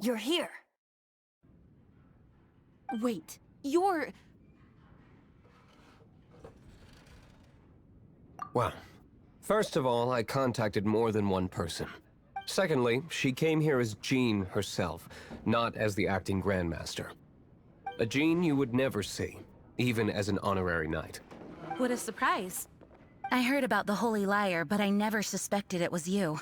You're here. Wait, you're... Well, first of all, I contacted more than one person. Secondly, she came here as Jean herself, not as the acting Grandmaster. A Jean you would never see, even as an honorary knight. What a surprise. I heard about the Holy Lyre, but I never suspected it was you.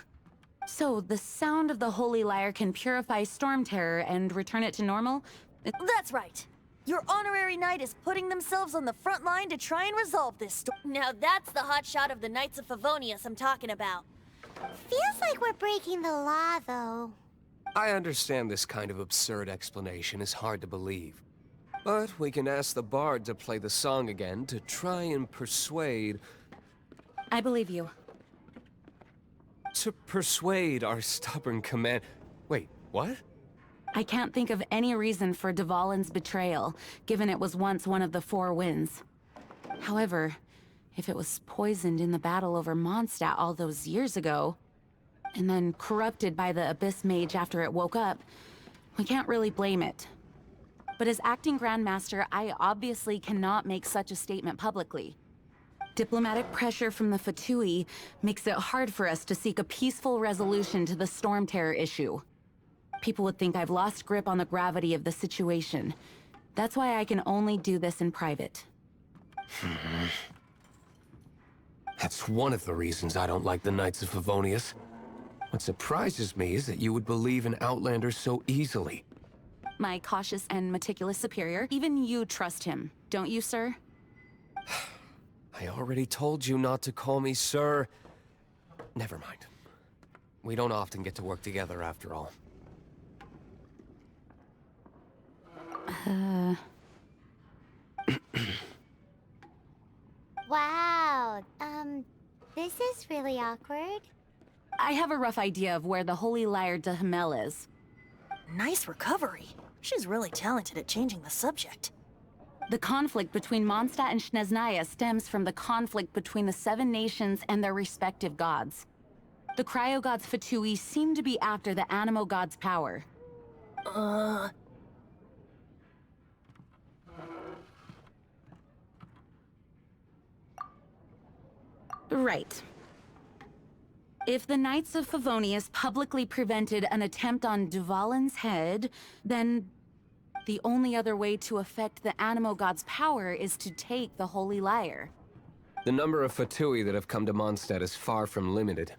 So, the sound of the Holy Lyre can purify Storm Terror and return it to normal? That's right. Your honorary knight is putting themselves on the front line to try and resolve this storm. Now that's the hotshot of the Knights of Favonius I'm talking about. Feels like we're breaking the law, though. I understand this kind of absurd explanation is hard to believe. But we can ask the bard to play the song again to try and persuade... I believe you. To persuade our stubborn command... Wait, what? I can't think of any reason for Dvalin's betrayal, given it was once one of the Four Winds. However, if it was poisoned in the battle over Mondstadt all those years ago, and then corrupted by the Abyss Mage after it woke up, we can't really blame it. But as acting Grandmaster, I obviously cannot make such a statement publicly. Diplomatic pressure from the Fatui makes it hard for us to seek a peaceful resolution to the Storm Terror issue. People would think I've lost grip on the gravity of the situation. That's why I can only do this in private. That's one of the reasons I don't like the Knights of Favonius. What surprises me is that you would believe in Outlanders so easily. My cautious and meticulous superior, even you trust him, don't you, sir? I already told you not to call me sir. Never mind. We don't often get to work together after all. Wow, this is really awkward. I have a rough idea of where the Holy Lyre de Himmel is. Nice recovery. She's really talented at changing the subject. The conflict between Mondstadt and Snezhnaya stems from the conflict between the Seven Nations and their respective gods. The Cryo-Gods Fatui seem to be after the Animo God's power. Right. If the Knights of Favonius publicly prevented an attempt on Dvalin's head, then the only other way to affect the Animo God's power is to take the Holy Lyre. The number of Fatui that have come to Mondstadt is far from limited.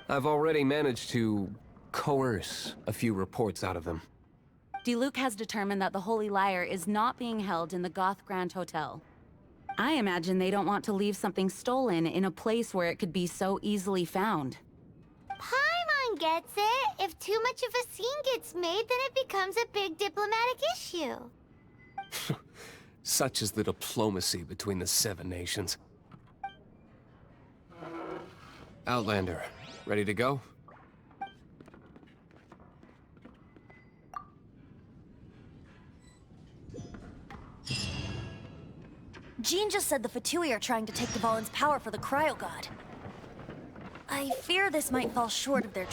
I've already managed to coerce a few reports out of them. Diluc has determined that the Holy Lyre is not being held in the Goth Grand Hotel. I imagine they don't want to leave something stolen in a place where it could be so easily found. Paimon gets it. If too much of a scene gets made, then it becomes a big diplomatic issue. Such is the diplomacy between the Seven Nations. Outlander, ready to go? Jean just said the Fatui are trying to take Dvalin's power for the Cryo God. I fear this might fall short of their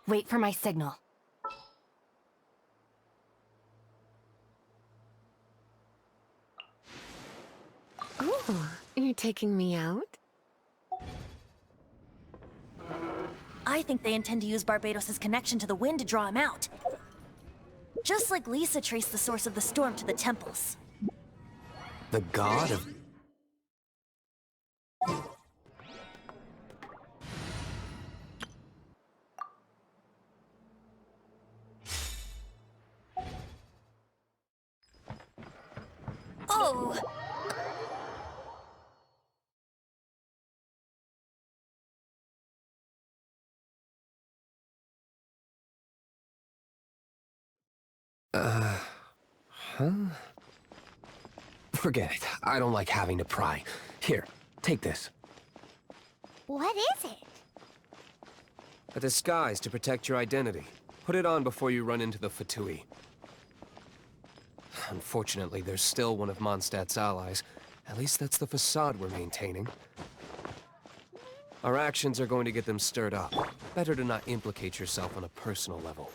Wait for my signal. Oh, you're taking me out? I think they intend to use Barbados' connection to the wind to draw him out. Just like Lisa traced the source of the storm to the temples. The god of... Oh! Huh? Forget it. I don't like having to pry. Here, take this. What is it? A disguise to protect your identity. Put it on before you run into the Fatui. Unfortunately, there's still one of Mondstadt's allies. At least that's the facade we're maintaining. Our actions are going to get them stirred up. Better to not implicate yourself on a personal level.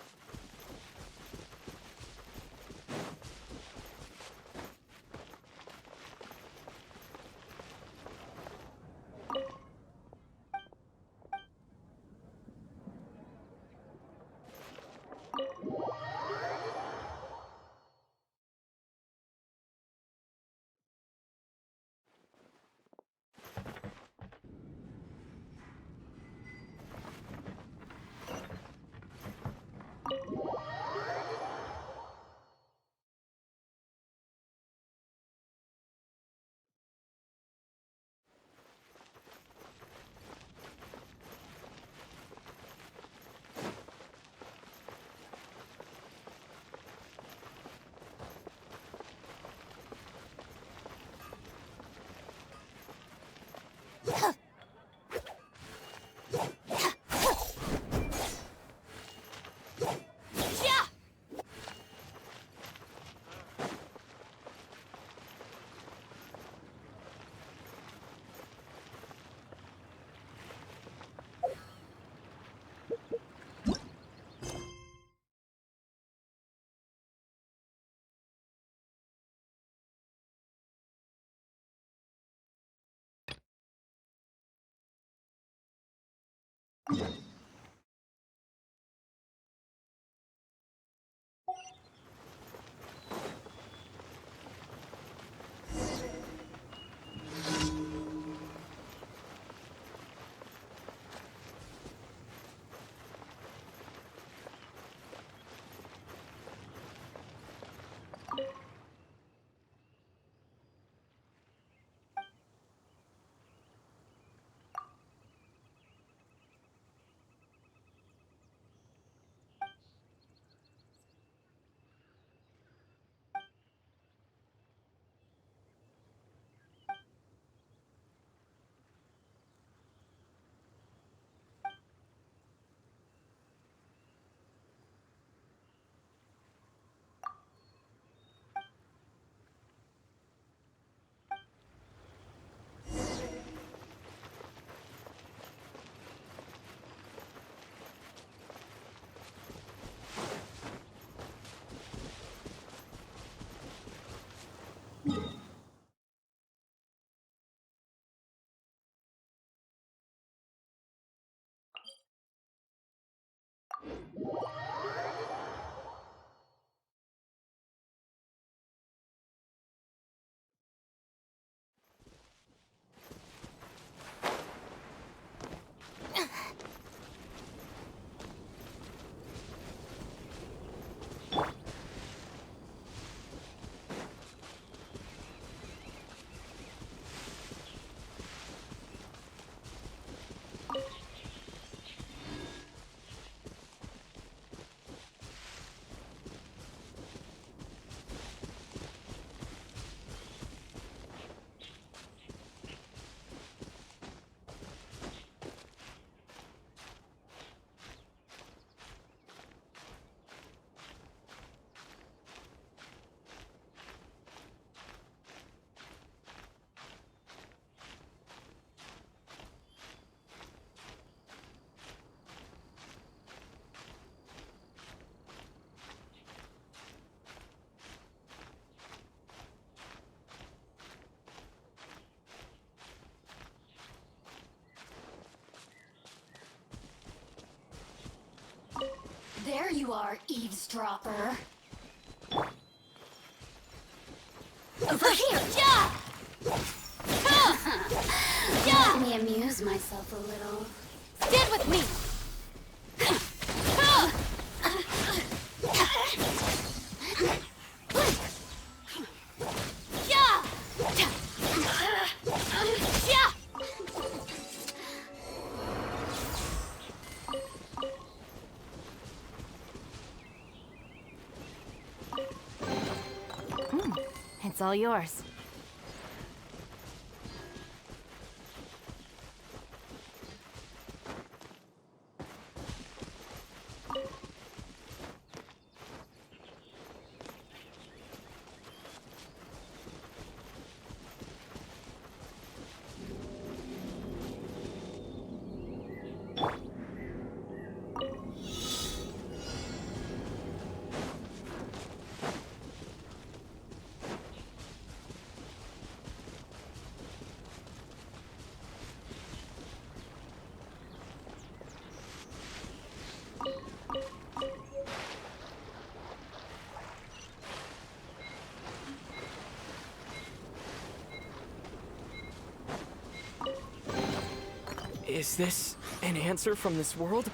There you are, eavesdropper. Over here! Yeah! Let me amuse myself a little. Stand with me! Yeah! Yeah! It's all yours. Is this an answer from this world?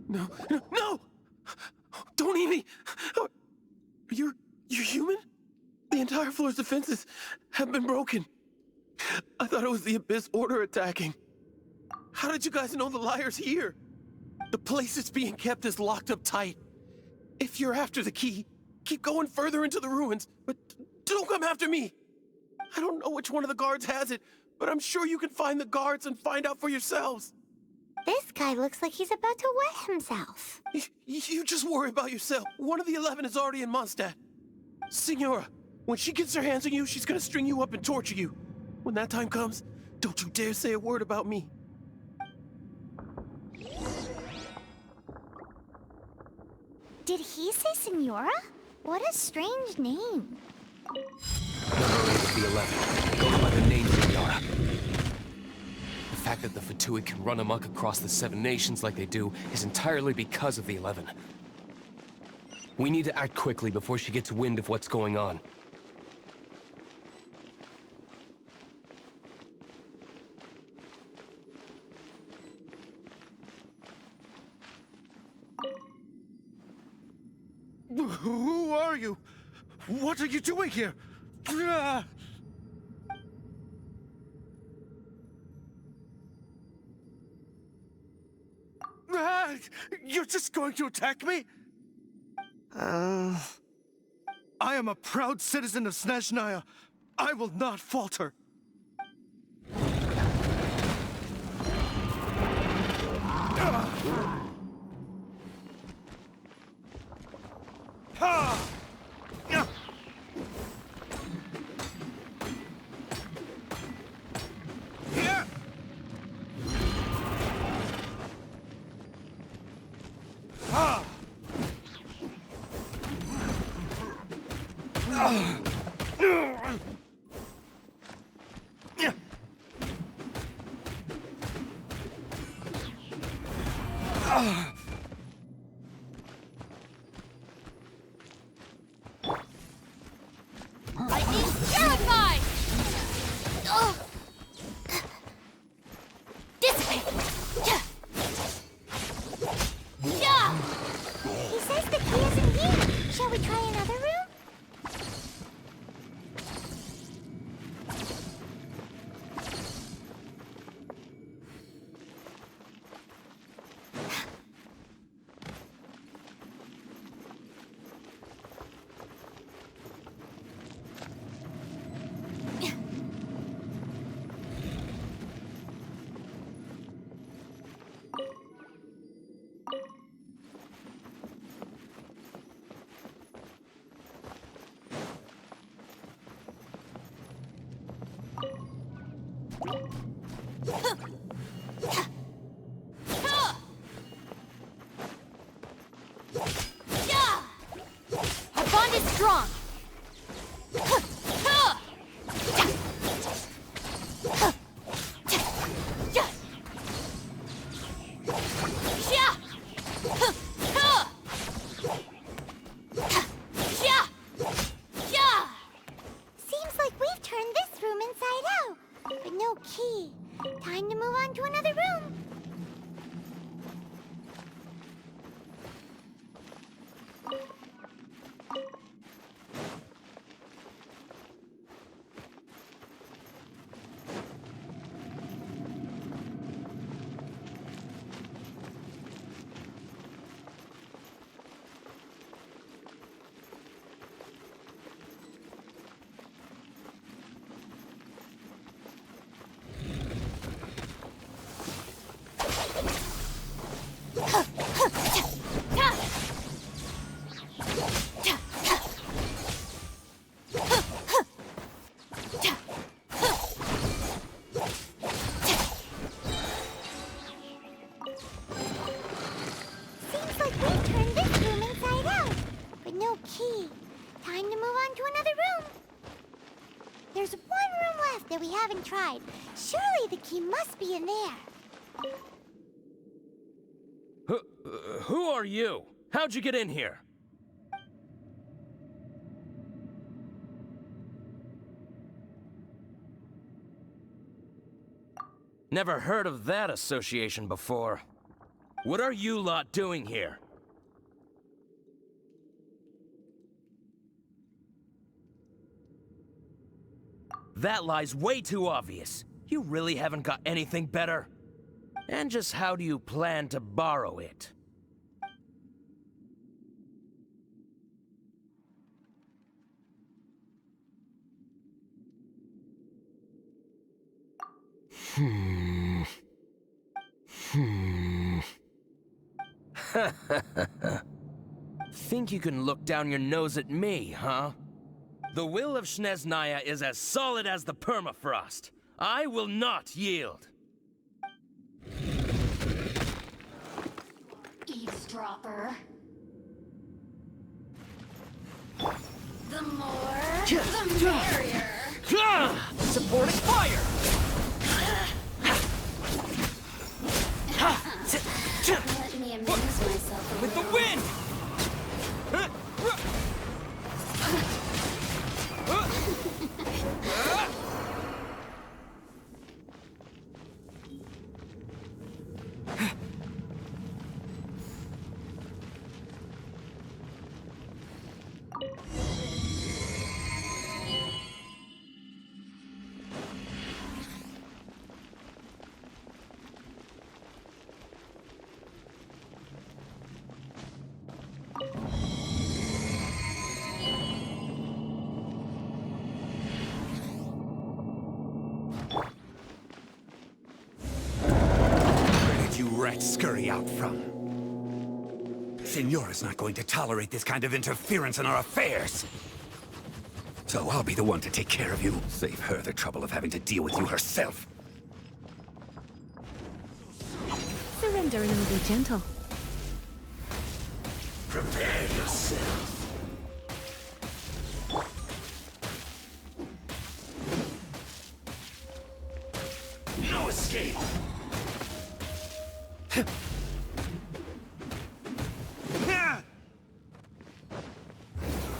No, no, no! Don't eat me! You're human? The entire floor's defenses have been broken. I thought it was the Abyss Order attacking. How did you guys know the liar's here? The place it's being kept is locked up tight. If you're after the key, keep going further into the ruins, but don't come after me. I don't know which one of the guards has it, but I'm sure you can find the guards and find out for yourselves. This guy looks like he's about to wet himself. You just worry about yourself. One of the 11 is already in Mondstadt. Signora, when she gets her hands on you, she's gonna string you up and torture you. When that time comes, don't you dare say a word about me. Did he say Senora? What a strange name. Number 8 of the 11 goes by the name Signora. fact that the Fatui can run amok across the 7 nations like they do is entirely because of the 11. We need to act quickly before she gets wind of what's going on. Who are you? What are you doing here? Ah! Ah! You're just going to attack me? I am a proud citizen of Snezhnaya. I will not falter. Ha! Yeah. Yeah. Ha! Lightning's terrified! Ugh. Dissipate! Yeah! He says the key isn't here. Shall we try another room? Our bond is strong! Seems like we've turned this room inside out, but no key. Time to move on to another room. Seems like we've turned this room inside out, but no key. Time to move on to another room. There's one room left that we haven't tried. Surely the key must be in there. Who are you? How'd you get in here? Never heard of that association before. What are you lot doing here? That lie's way too obvious. You really haven't got anything better? And just how do you plan to borrow it? Think you can look down your nose at me, huh? The will of Snezhnaya is as solid as the permafrost. I will not yield. Eavesdropper. The more, the merrier. Supporting fire! Let me amuse myself With the wind! You rats scurry out from. Senora's not going to tolerate this kind of interference in our affairs. So I'll be the one to take care of you. Save her the trouble of having to deal with you herself. Surrender and be gentle. Prepare yourself. No escape!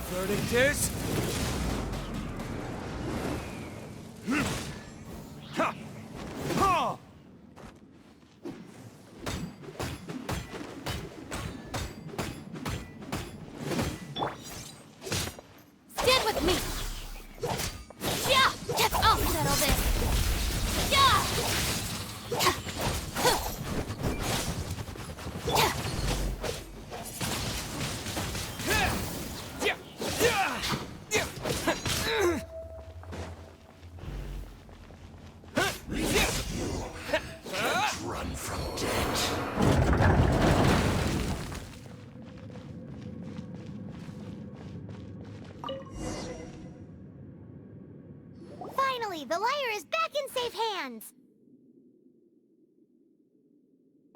Verdict Stand with me! Yeah! I'll settle this! Yeah! Run from death. Finally, the lyre is back in safe hands.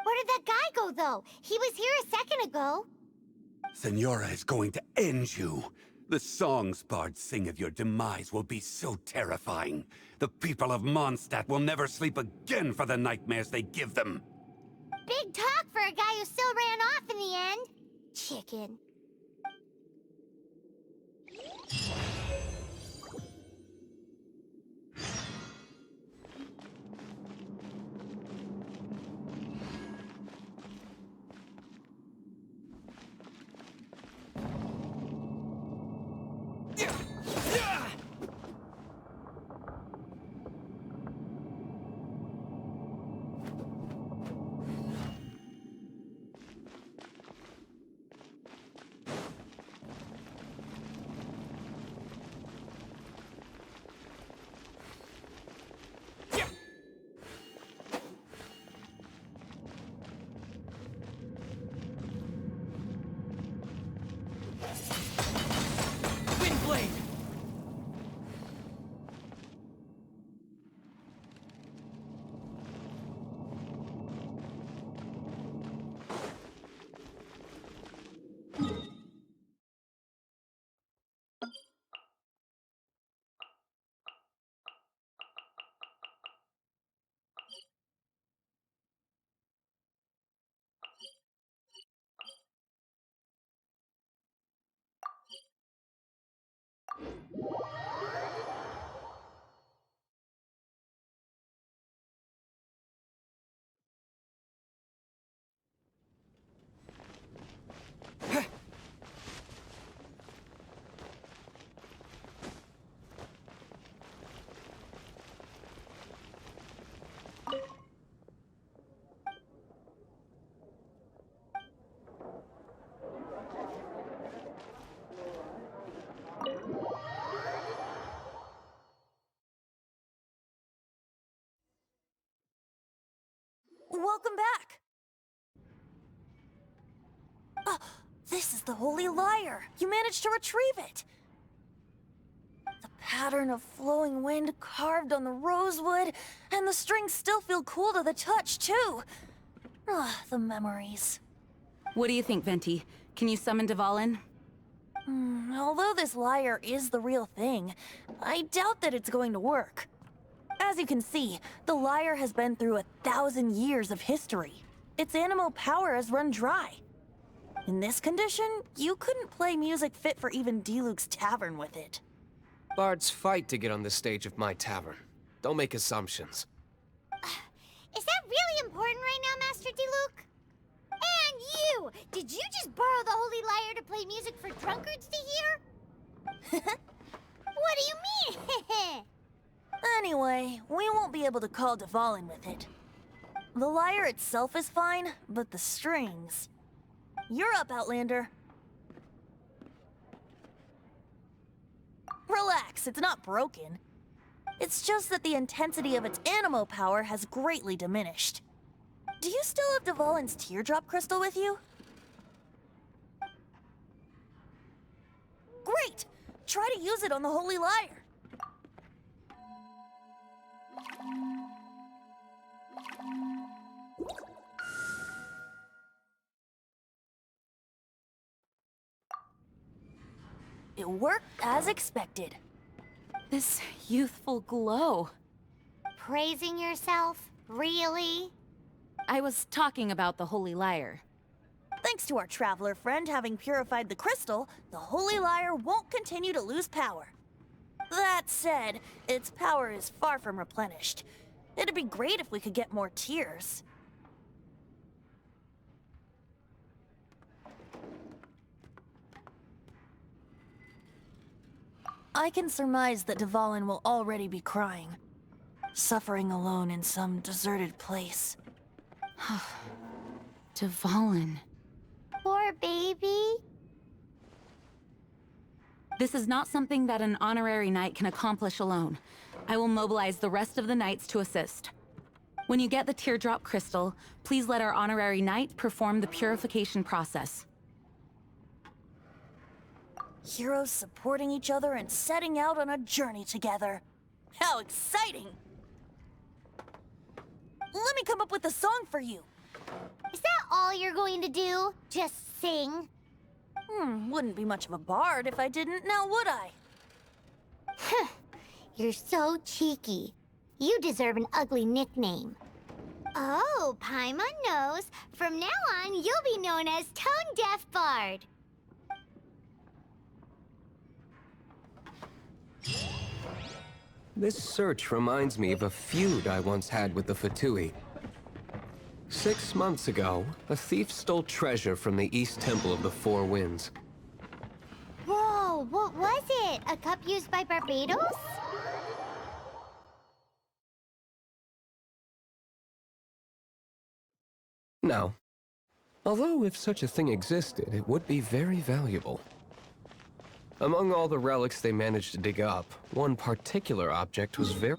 Where did that guy go, though? He was here a second ago. Senora is going to end you. The songs bards sing of your demise will be so terrifying. The people of Mondstadt will never sleep again for the nightmares they give them. Big talk for a guy who still ran off in the end. Chicken. Windblade! Welcome back. This is the Holy Lyre. You managed to retrieve it. The pattern of flowing wind carved on the rosewood, and the strings still feel cool to the touch, too. The memories. What do you think, Venti? Can you summon Dvalin? Although this lyre is the real thing, I doubt that it's going to work. As you can see, the lyre has been through 1,000 years of history. its animo power has run dry. In this condition, you couldn't play music fit for even Diluc's tavern with it. Bards fight to get on the stage of my tavern. Don't make assumptions. Is that really important right now, Master Diluc? And you! Did you just borrow the Holy Lyre to play music for drunkards to hear? What do you mean? Anyway, we won't be able to call Dvalin with it. The lyre itself is fine, but the strings... You're up, Outlander. Relax, it's not broken. It's just that the intensity of its animo power has greatly diminished. Do you still have Dvalin's teardrop crystal with you? Great! Try to use it on the Holy Lyre. It worked as expected. This youthful glow. Praising yourself? Really? I was talking about the Holy Lyre. Thanks to our traveler friend having purified the crystal, the Holy Lyre won't continue to lose power. That said, its power is far from replenished. It'd be great if we could get more tears. I can surmise that Dvalin will already be crying, suffering alone in some deserted place. Dvalin. Poor baby. This is not something that an honorary knight can accomplish alone. I will mobilize the rest of the knights to assist. When you get the teardrop crystal, please let our honorary knight perform the purification process. Heroes supporting each other and setting out on a journey together. How exciting! Let me come up with a song for you. Is that all you're going to do? Just sing? Wouldn't be much of a bard if I didn't, now would I? You're so cheeky. You deserve an ugly nickname. Oh, Paimon knows. From now on, you'll be known as Tone Deaf Bard. This search reminds me of a feud I once had with the Fatui. 6 months ago, a thief stole treasure from the East Temple of the Four Winds. Whoa, what was it? A cup used by Barbados? No. Although if such a thing existed, it would be very valuable. Among all the relics they managed to dig up, one particular object was very...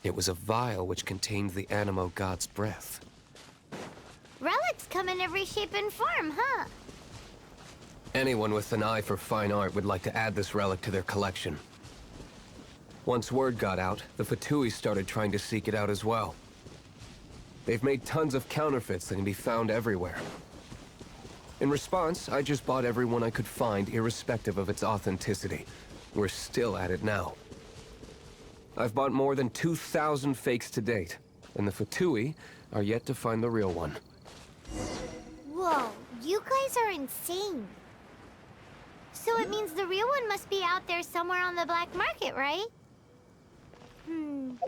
It was a vial which contained the Animo God's breath. Relics come in every shape and form, huh? Anyone with an eye for fine art would like to add this relic to their collection. Once word got out, the Fatui started trying to seek it out as well. They've made tons of counterfeits that can be found everywhere. In response, I just bought every one I could find, irrespective of its authenticity. We're still at it now. I've bought more than 2,000 fakes to date, and the Fatui are yet to find the real one. Whoa, you guys are insane. So it means the real one must be out there somewhere on the black market, right? Paimon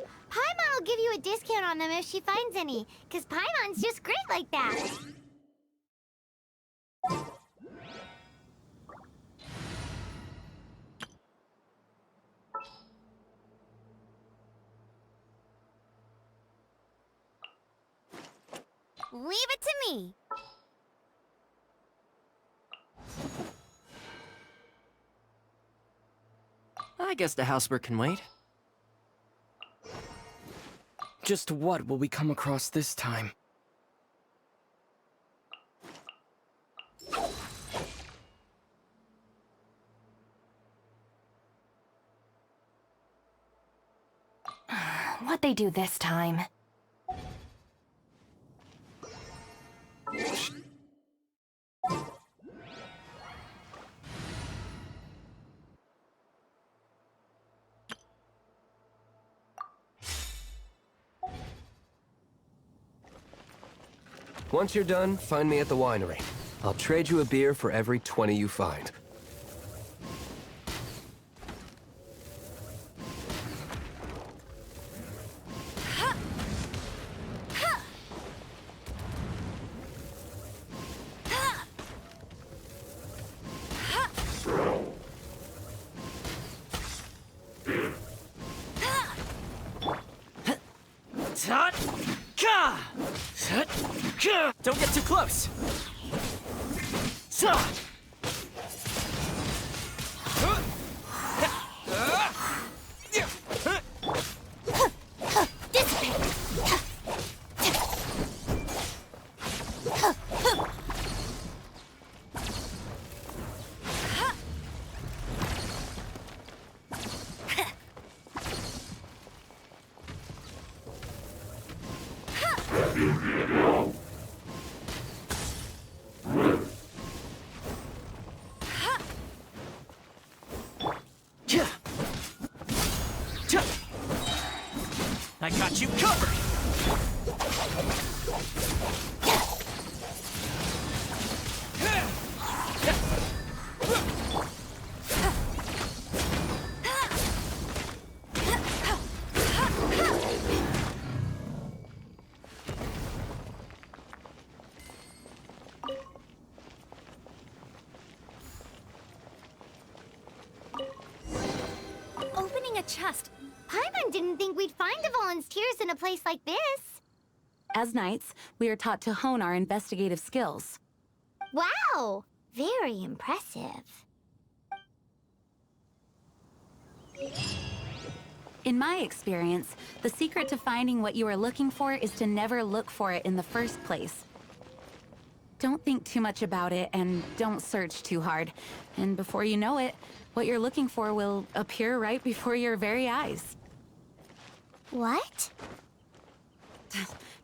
will give you a discount on them if she finds any, because Paimon's just great like that. Leave it to me. I guess the housework can wait. Just what will we come across this time? What'd they do this time? Once you're done, find me at the winery. I'll trade you a beer for every 20 you find. Don't get too close! I got you covered! Opening a chest. Paimon didn't think we'd find the volunteers in a place like this. As knights, we are taught to hone our investigative skills. Wow! Very impressive. In my experience, the secret to finding what you are looking for is to never look for it in the first place. Don't think too much about it and don't search too hard. And before you know it, what you're looking for will appear right before your very eyes. What?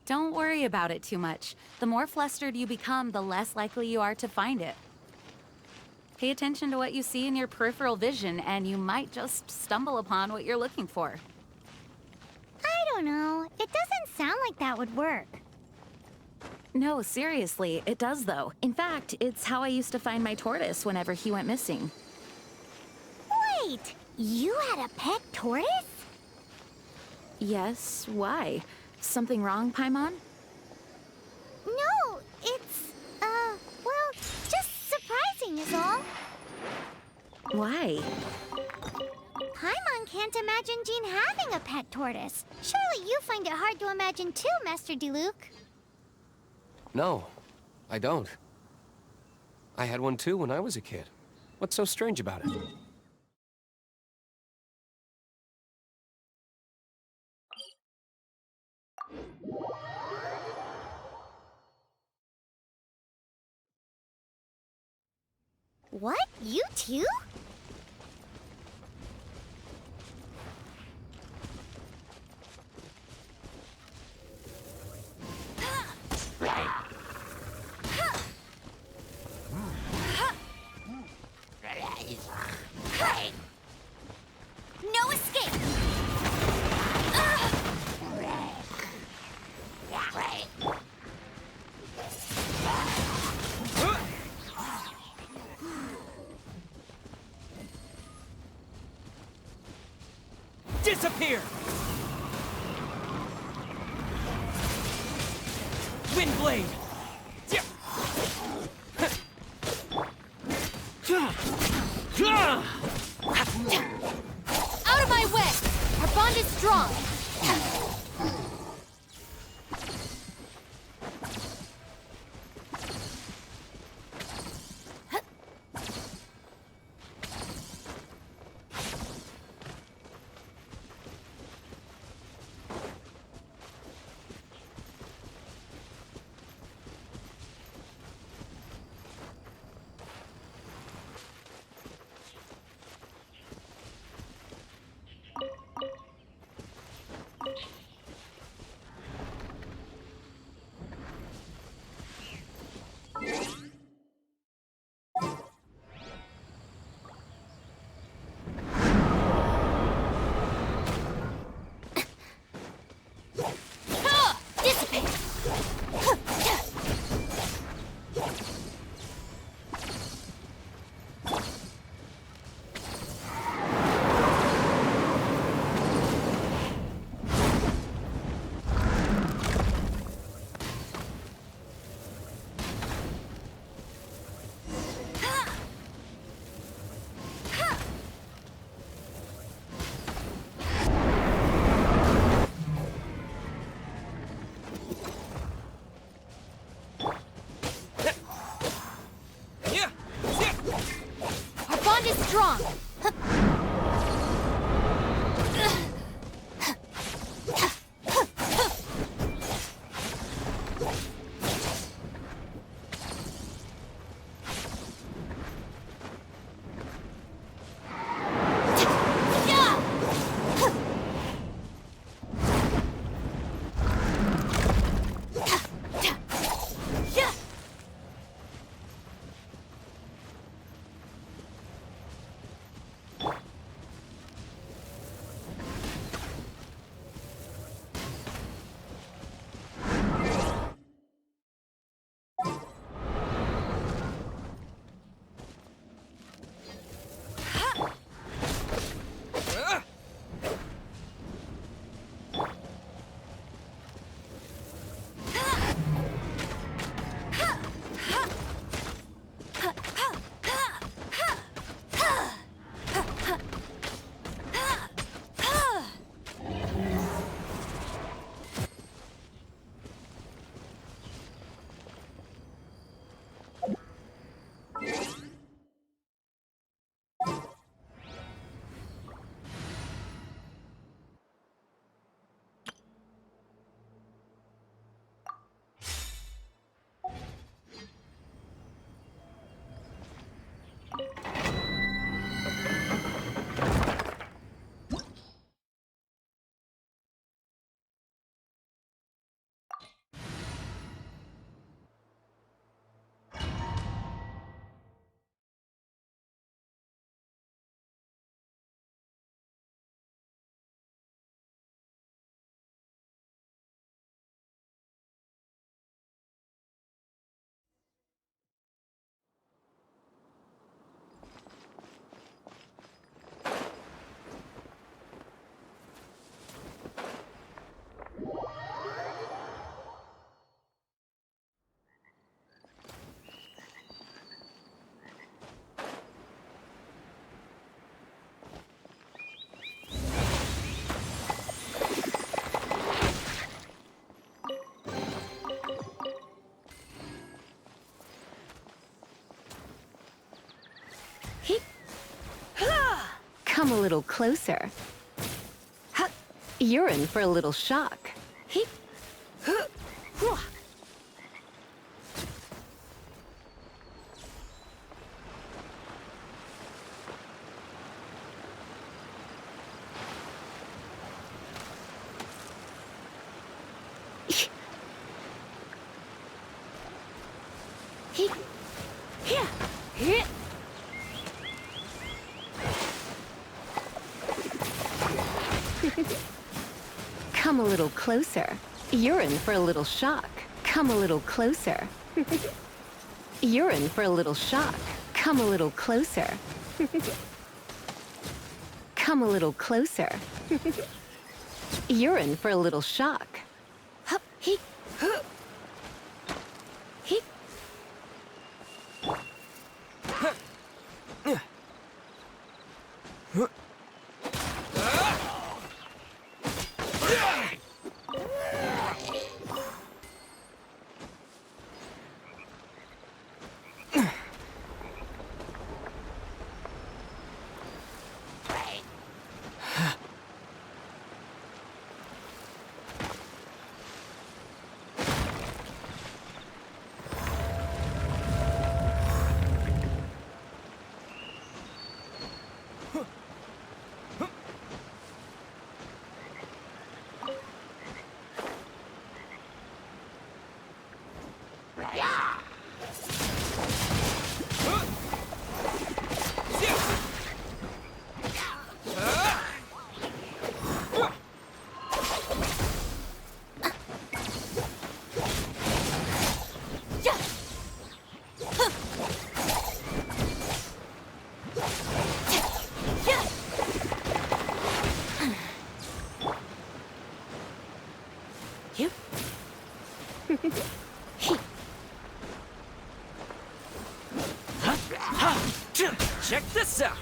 Don't worry about it too much. The more flustered you become, the less likely you are to find it. Pay attention to what you see in your peripheral vision, and you might just stumble upon what you're looking for. I don't know. It doesn't sound like that would work. No, seriously, it does though. In fact, it's how I used to find my tortoise whenever he went missing. Wait! You had a pet tortoise? Yes, why? Something wrong, Paimon? No, it's, well, just surprising is all. Why? Paimon can't imagine Jean having a pet tortoise. Surely you find it hard to imagine too, Master Diluc. No, I don't. I had one too when I was a kid. What's so strange about it? What? You too? No escape! Disappear! Windblade! Out of my way! Our bond is strong! Come a little closer. You're in for a little shock. Come a little closer. You're in for a little shock. Come a little closer. You're in for a little shock. Come a little closer. Come a little closer. You're in for a little shock. Check this out!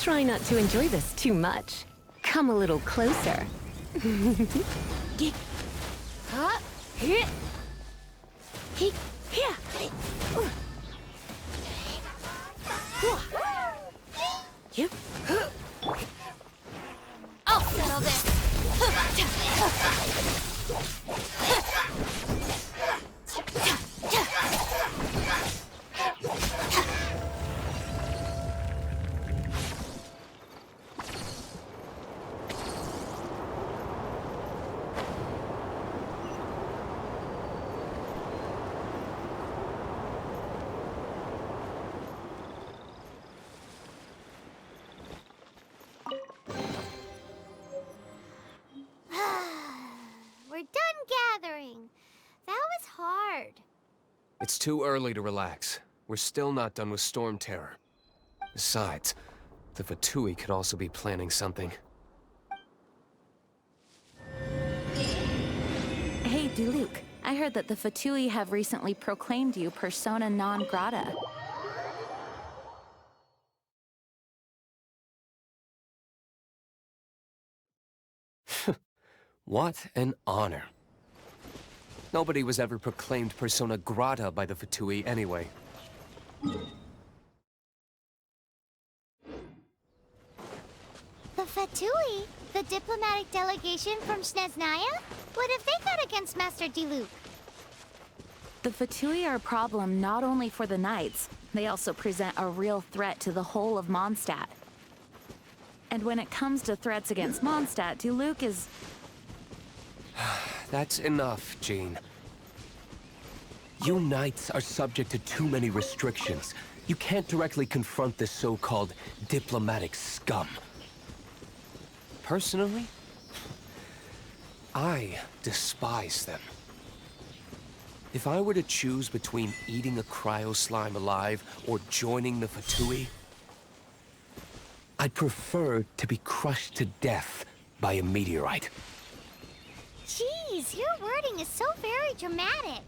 Try not to enjoy this too much. Come a little closer. I'll settle this. It's too early to relax. We're still not done with Storm Terror. Besides, the Fatui could also be planning something. Hey, Diluc. I heard that the Fatui have recently proclaimed you persona non grata. What an honor. Nobody was ever proclaimed persona grata by the Fatui anyway. The Fatui? The diplomatic delegation from Snezhnaya? What have they got against Master Diluc? The Fatui are a problem not only for the Knights, they also present a real threat to the whole of Mondstadt. And when it comes to threats against Mondstadt, Diluc is... That's enough, Jean. You Knights are subject to too many restrictions. You can't directly confront this so-called diplomatic scum. Personally, I despise them. If I were to choose between eating a cryo slime alive or joining the Fatui, I'd prefer to be crushed to death by a meteorite. Jeez, your wording is so very dramatic.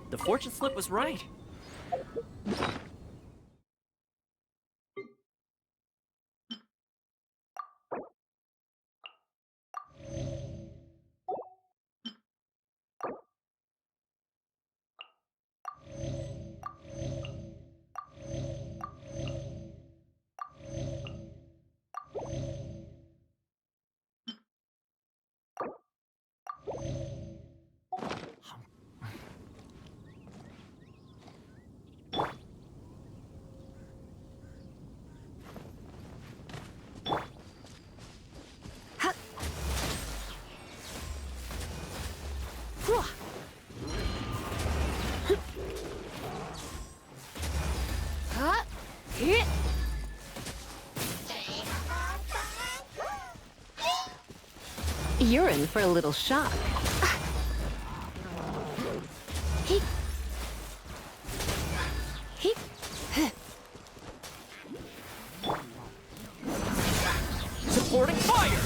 The fortune slip was right. You're in for a little shock. Supporting fire!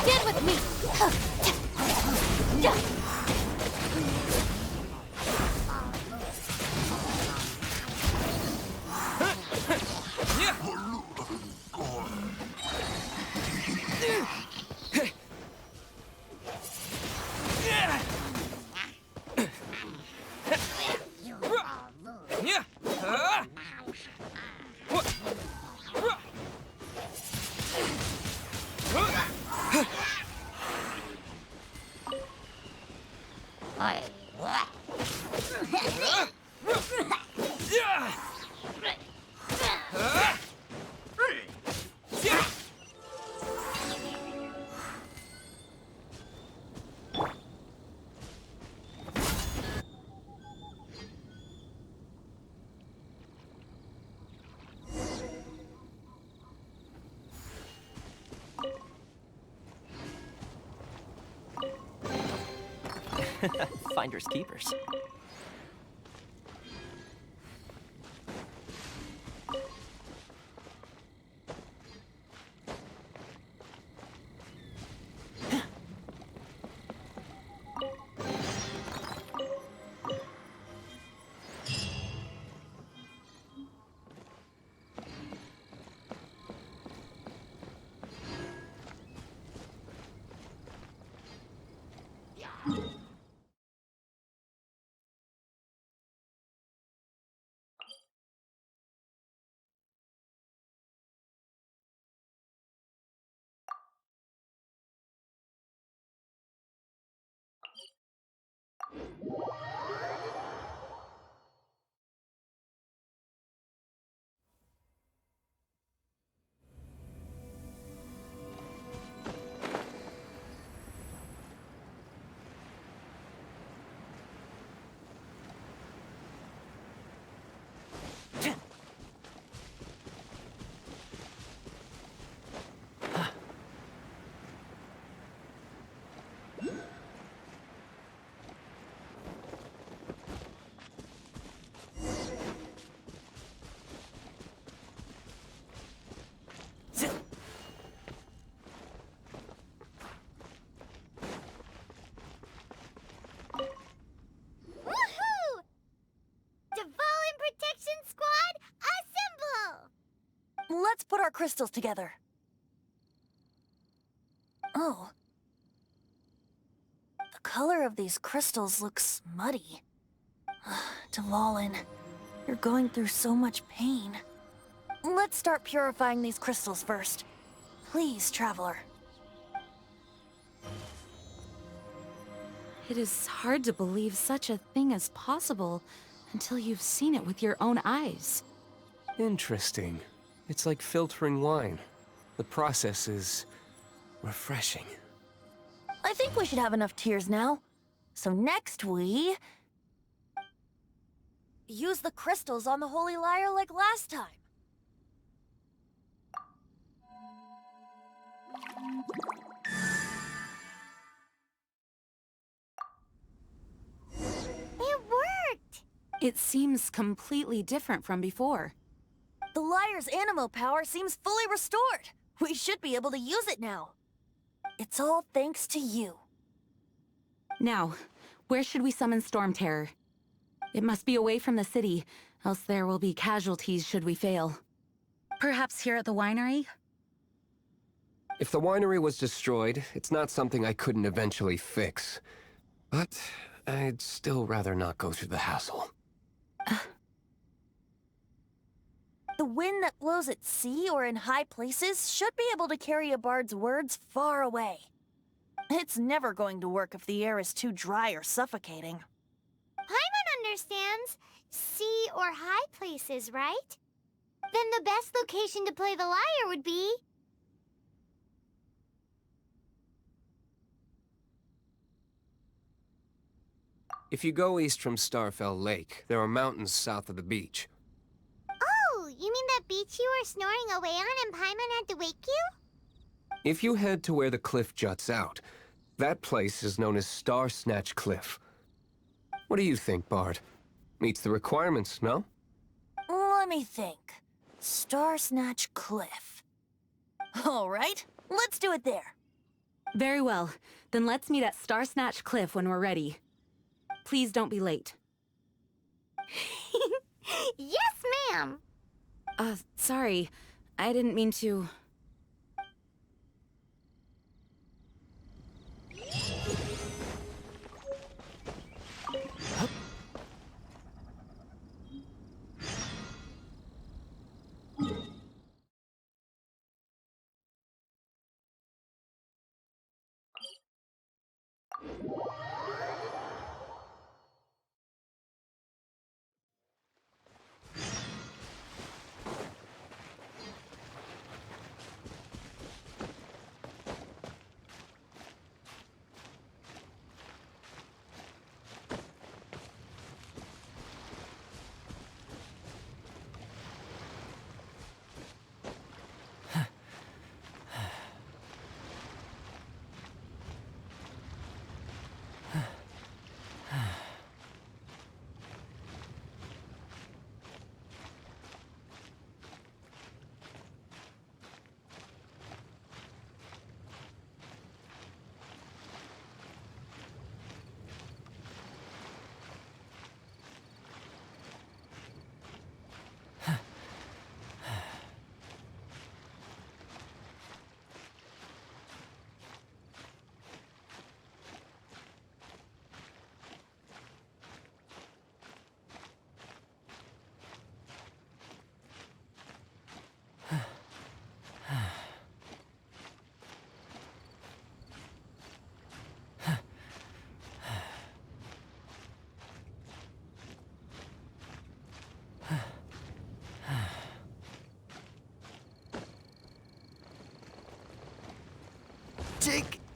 Get with me! Finders keepers. Woohoo! Dvalin Protection Squad, assemble! Let's put our crystals together. Oh. The color of these crystals looks muddy. Dvalin, you're going through so much pain. Let's start purifying these crystals first. Please, Traveler. It is hard to believe such a thing is possible until you've seen it with your own eyes. Interesting. It's like filtering wine. The process is refreshing. I think we should have enough tears now. So next we... use the crystals on the Holy Lyre like last time. It worked! It seems completely different from before. The Lyre's animo power seems fully restored. We should be able to use it now. It's all thanks to you. Now, where should we summon Storm Terror? It must be away from the city, else there will be casualties should we fail. Perhaps here at the winery? If the winery was destroyed, it's not something I couldn't eventually fix. But I'd still rather not go through the hassle. The wind that blows at sea or in high places should be able to carry a bard's words far away. It's never going to work if the air is too dry or suffocating. Paimon understands sea or high places, right? Then the best location to play the lyre would be... If you go east from Starfell Lake, there are mountains south of the beach. Oh, you mean that beach you were snoring away on and Paimon had to wake you? If you head to where the cliff juts out, that place is known as Star Snatch Cliff. What do you think, Bard? Meets the requirements, no? Let me think. Star Snatch Cliff. All right, let's do it there. Very well. Then let's meet at Star Snatch Cliff when we're ready. Please don't be late. Yes, ma'am! Sorry. I didn't mean to...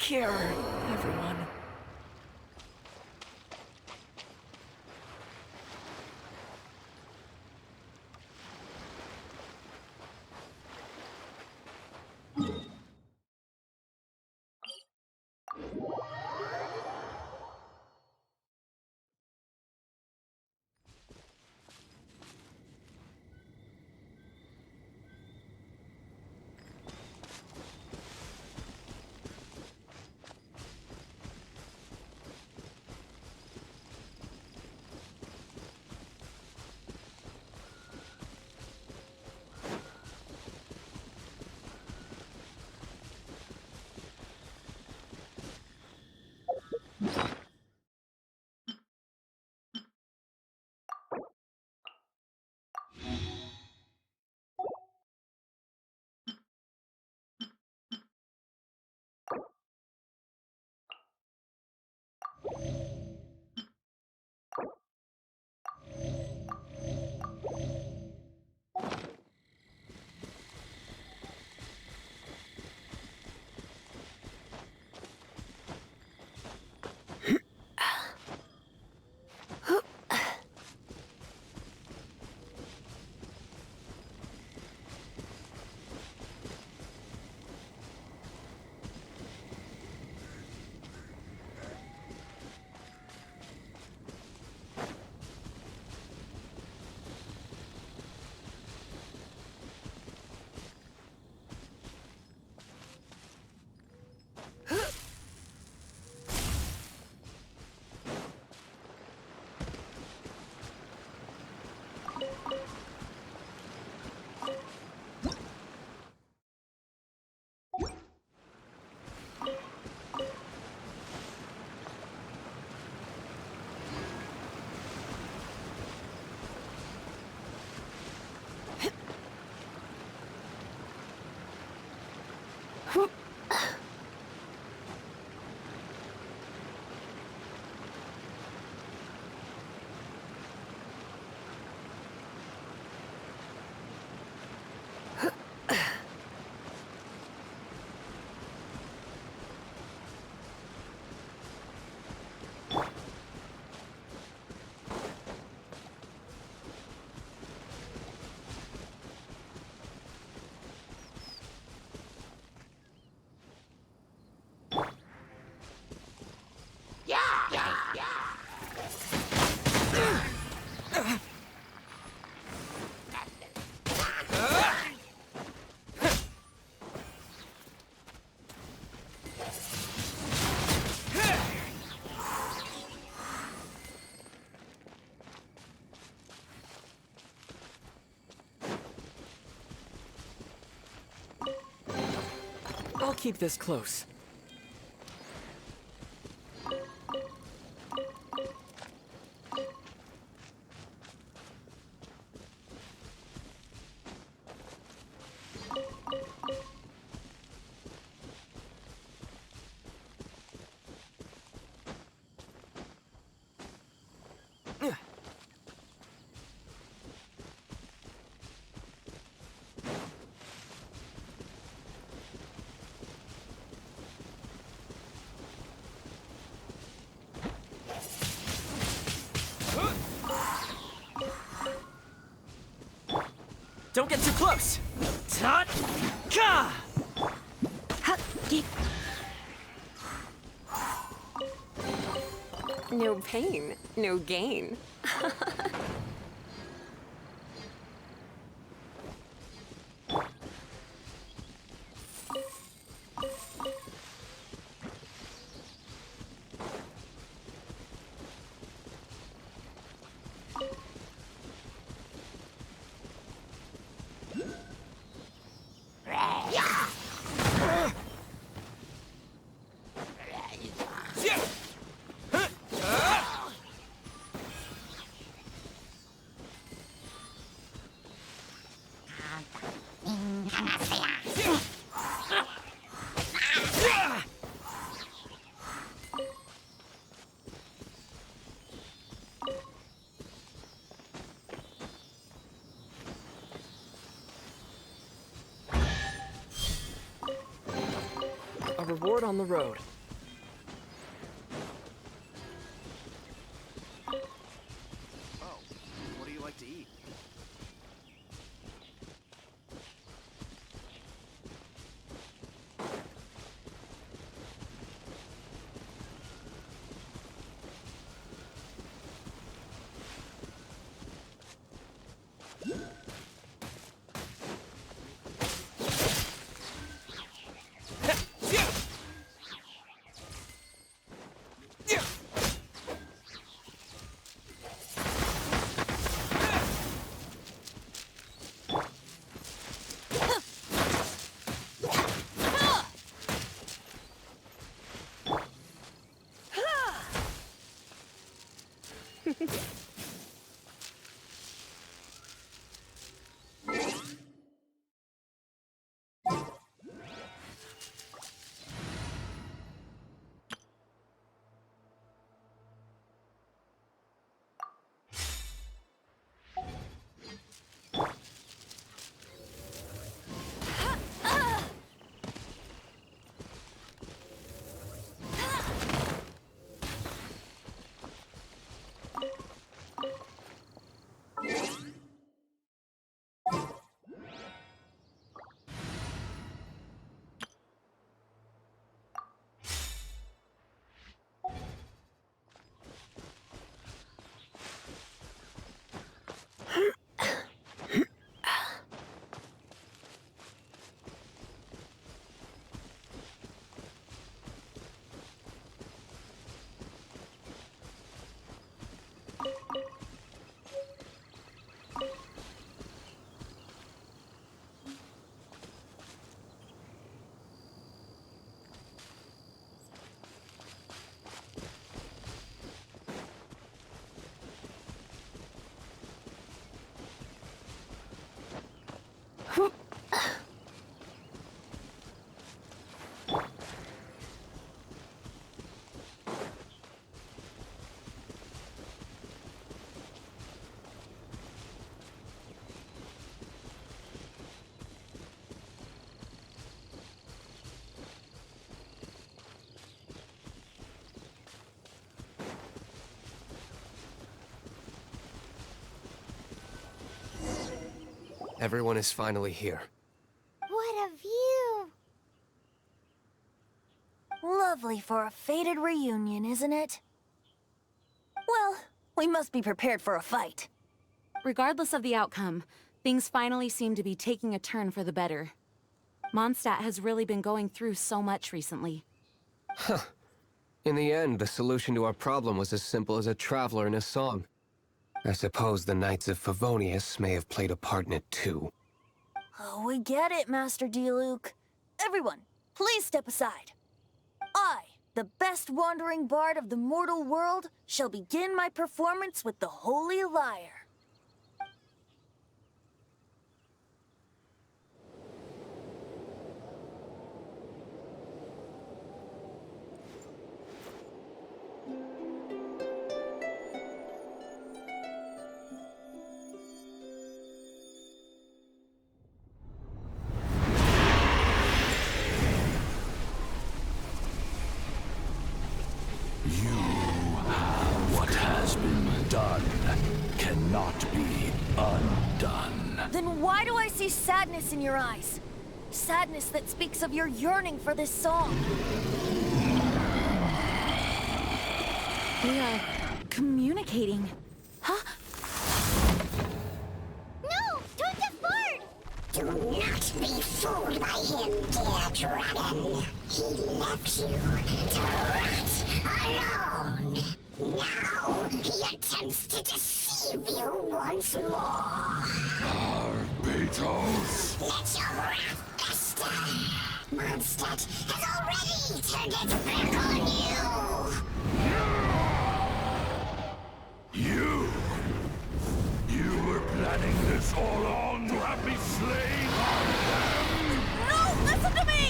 care, everyone. I'll keep this close. Don't get too close! Tut! Ka! No pain, no gain. on the road. Oh, what do you like to eat? Everyone is finally here. What a view! Lovely for a fated reunion, isn't it? Well, we must be prepared for a fight. Regardless of the outcome, things finally seem to be taking a turn for the better. Mondstadt has really been going through so much recently. Huh. In the end, the solution to our problem was as simple as a traveler in a song. I suppose the Knights of Favonius may have played a part in it too. Oh, we get it, Master Diluc. Everyone, please step aside. I, the best wandering bard of the mortal world, shall begin my performance with the Holy Lyre. What has been done cannot be undone. Then why do I see sadness in your eyes? Sadness that speaks of your yearning for this song. We are communicating. Huh? No! Don't depart! Do not be fooled by him, dear dragon. He left you to rot alone. Now he attempts to deceive you once more. Beatles. Let your wrath fester. Mondstadt has already turned its back on you. You were planning this all along to have me slain by them? No, listen to me!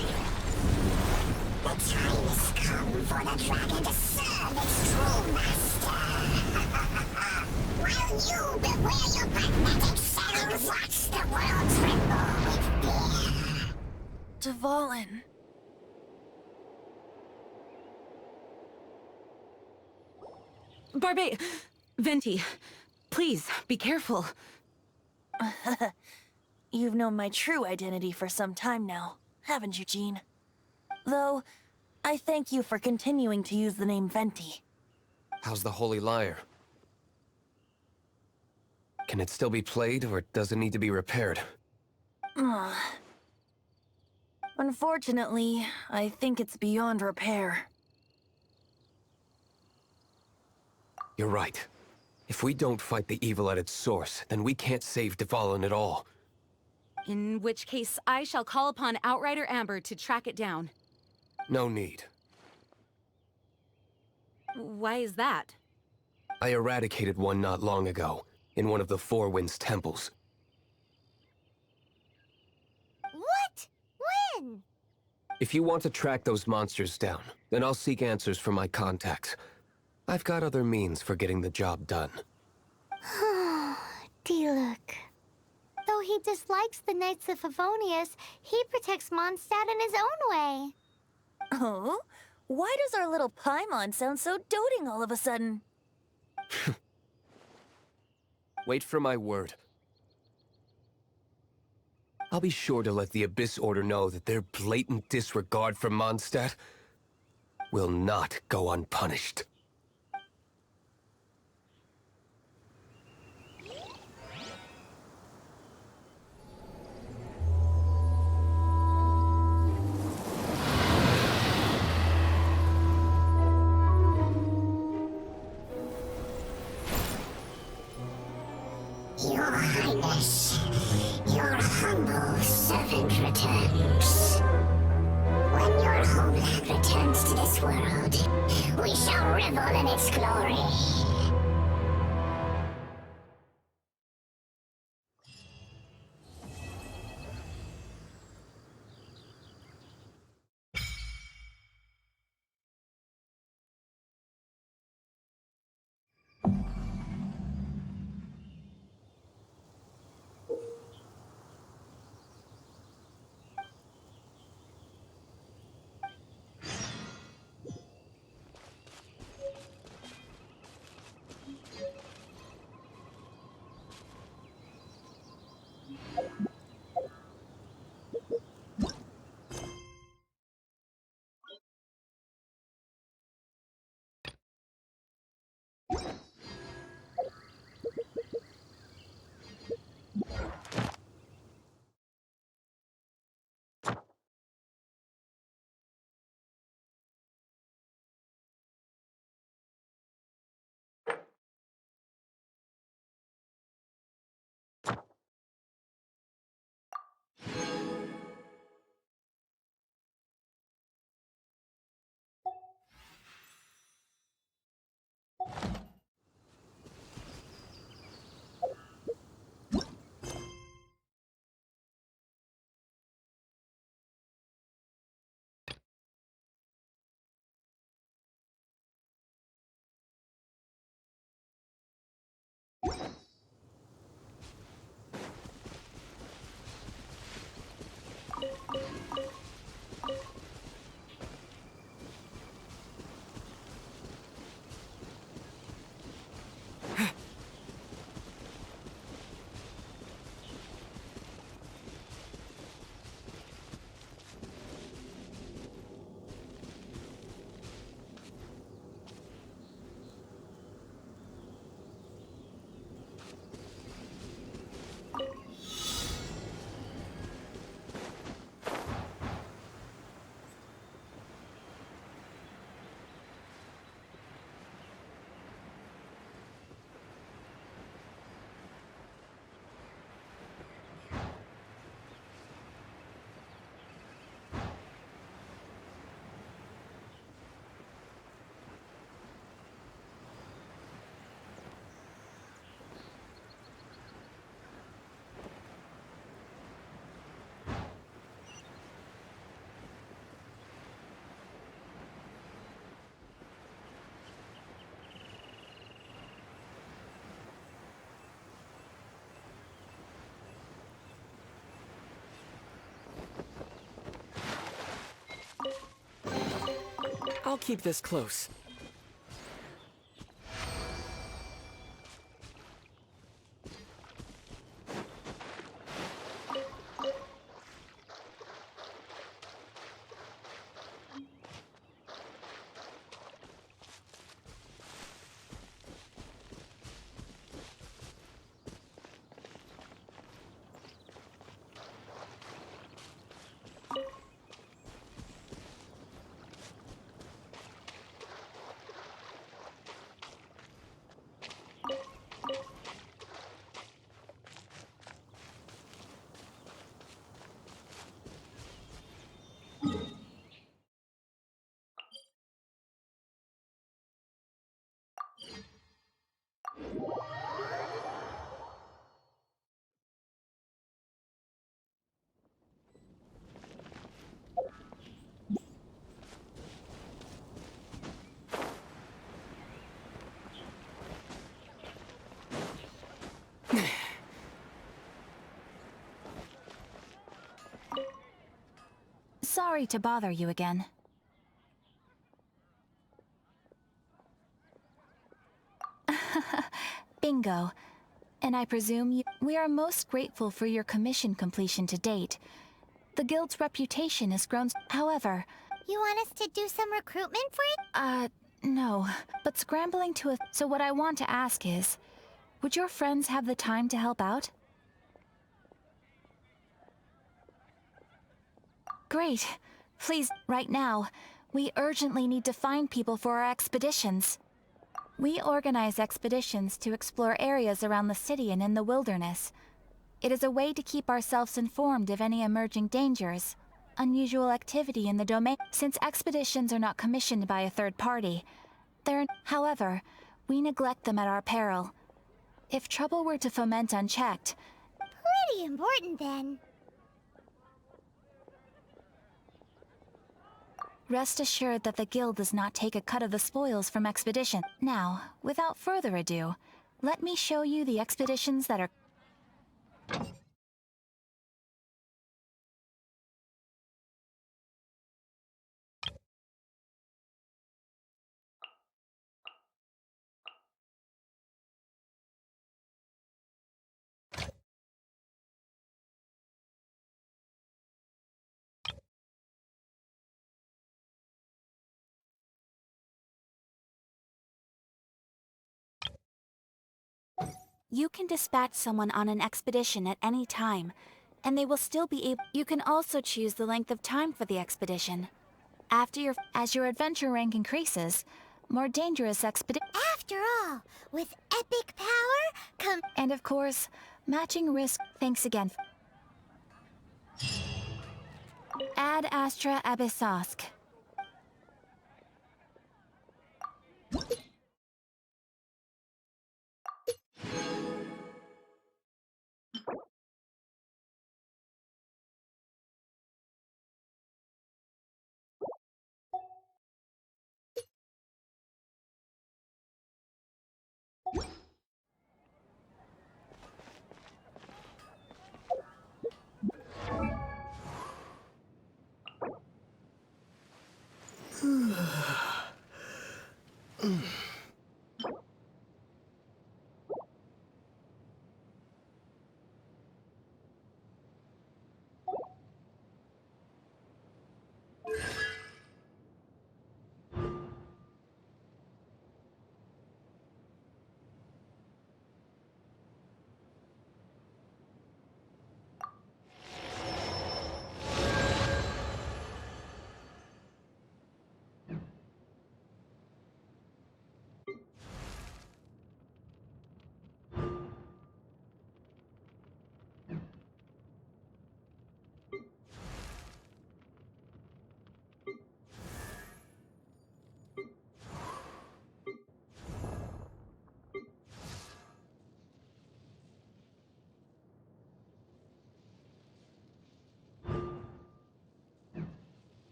The time has come for the dragon to serve its true master. While you beware your pathetic selves, watch the world tremble with fear. Dvalin. Barbe... Venti, please, be careful. You've known my true identity for some time now, haven't you, Jean? Though, I thank you for continuing to use the name Venti. How's the Holy Lyre? Can it still be played, or does it need to be repaired? Unfortunately, I think it's beyond repair. You're right. If we don't fight the evil at its source, then we can't save Dvalin at all. In which case, I shall call upon Outrider Amber to track it down. No need. Why is that? I eradicated one not long ago, in one of the Four Winds temples. What? When? If you want to track those monsters down, then I'll seek answers from my contacts. I've got other means for getting the job done. Diluc. Though he dislikes the Knights of Favonius, he protects Mondstadt in his own way. Oh? Why does our little Paimon sound so doting all of a sudden? Wait for my word. I'll be sure to let the Abyss Order know that their blatant disregard for Mondstadt will not go unpunished. Your Highness, your humble servant returns. When your homeland returns to this world, we shall revel in its glory. I'll keep this close. Sorry to bother you again. Bingo. And I presume we are most grateful for your commission completion to date. The Guild's reputation has grown. However... You want us to do some recruitment for it? No. But scrambling to a... So what I want to ask is, would your friends have the time to help out? Great. Please, right now, we urgently need to find people for our expeditions. We organize expeditions to explore areas around the city and in the wilderness. It is a way to keep ourselves informed of any emerging dangers, unusual activity in the domain. Since expeditions are not commissioned by a third party, however, we neglect them at our peril. If trouble were to foment unchecked... Pretty important, then. Rest assured that the Guild does not take a cut of the spoils from expedition. Now, without further ado, let me show you the expeditions that are... You can dispatch someone on an expedition at any time, and they will still be able... You can also choose the length of time for the expedition. As your adventure rank increases, more dangerous After all, with epic power come... And of course, matching risk... Thanks again. Ad Astra Abyssosk.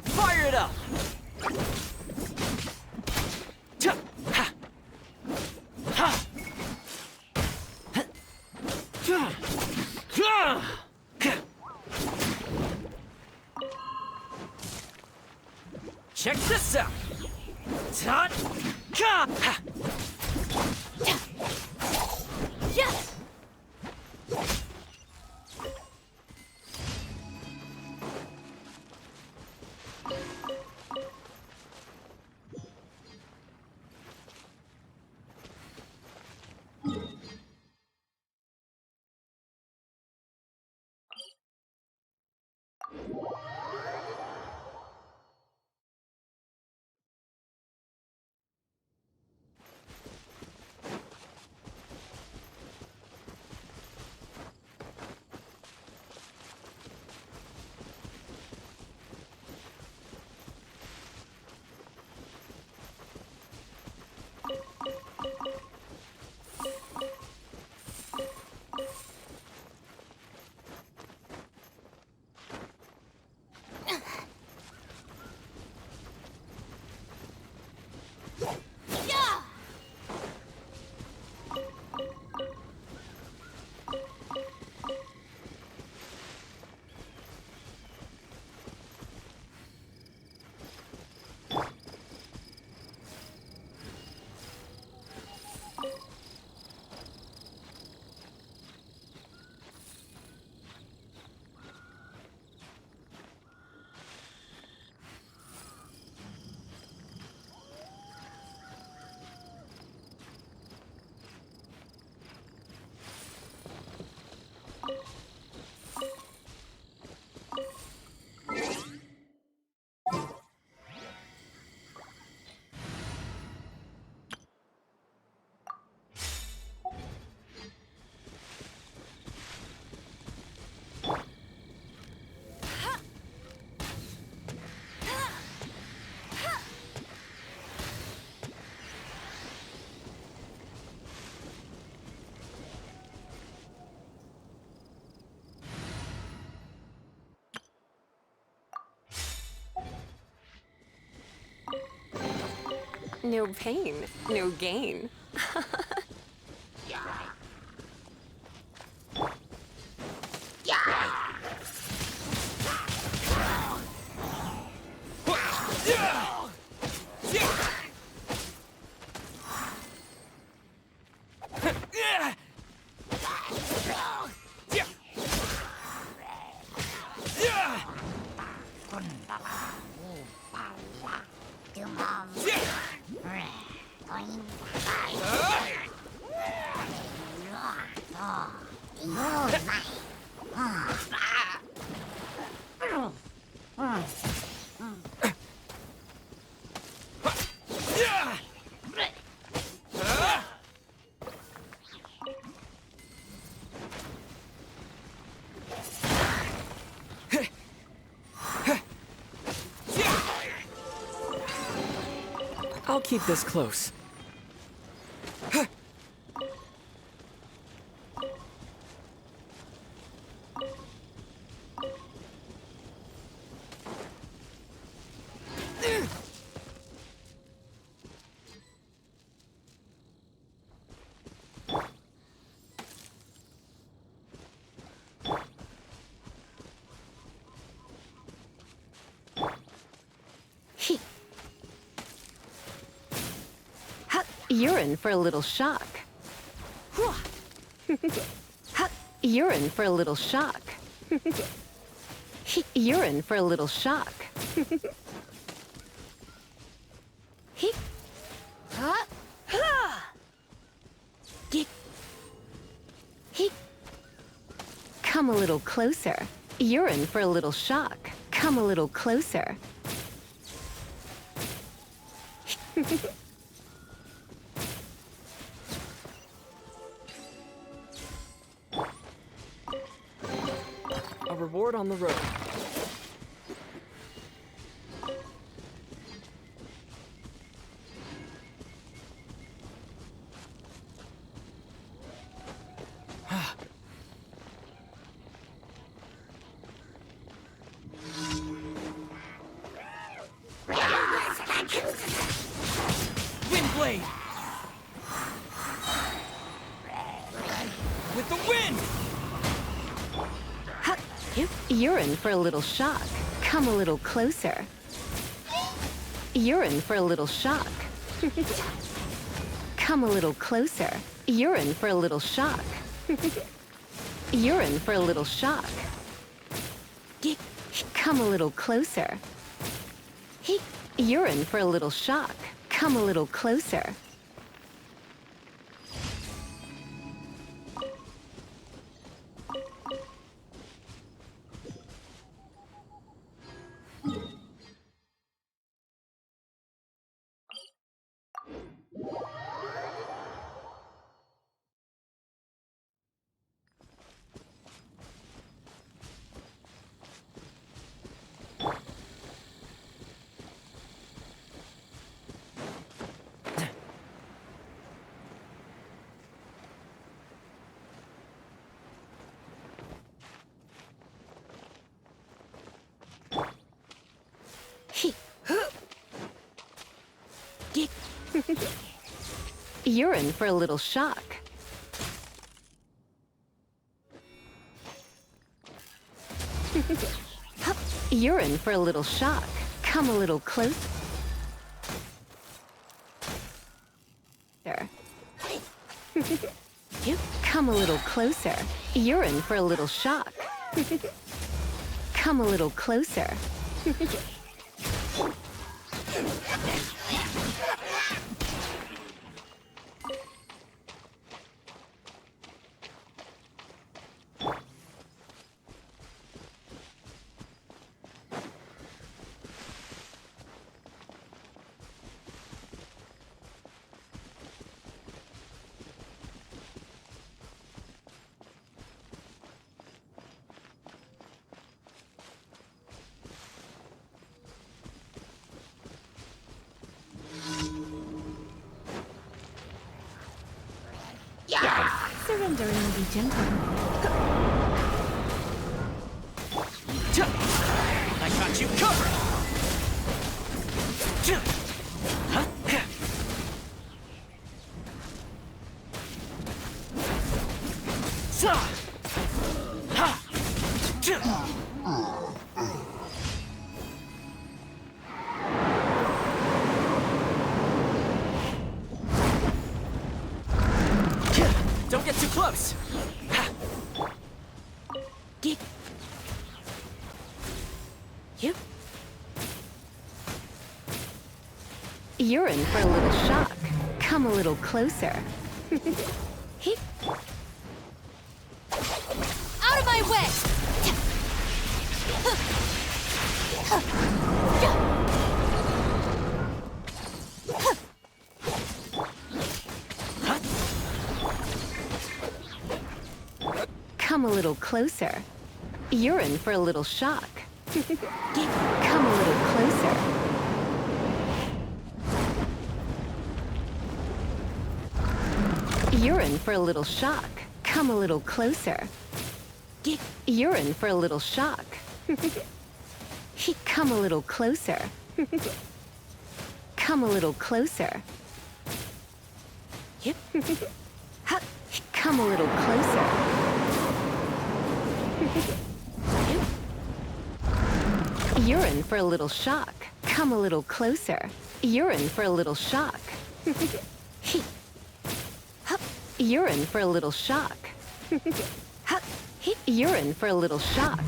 Fire it up! Check this out! Yes! No pain, no gain. I'll keep this close. You're in for a little shock. You're in for a little shock. You're in for a little shock. Come a little closer. You're in for a little shock. Come a little closer. A reward on the road. Windblade! With the wind! You're in for a little shock. Come a little closer. You're in for a little shock. Come a little closer. You're in for a little shock. You're in for a little shock. Come a little closer. You're in for a little shock. Come a little closer. You're in for a little shock. You're in for a little shock. Come a little closer. Come a little closer. You're in for a little shock. Come a little closer. Surrendering will be gentle. I got you covered! Don't get too close! You're in for a little shock. Come a little closer. Out of my way! Come a little closer. You're in for a little shock. Come a little closer. You're in for a little shock. Come a little closer. You're in for a little shock. Come a little closer. Come a little closer. Come a little closer. You're in for a little shock. Come a little closer. You're in for a little shock. You're in for a little shock. You're in for a little shock.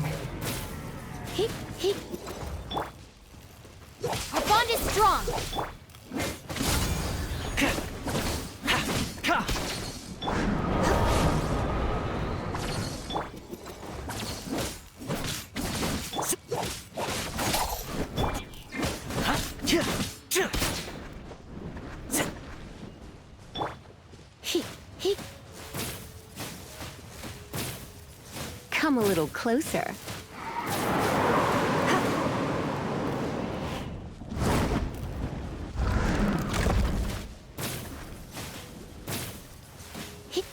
Our bond is strong. Come a little closer.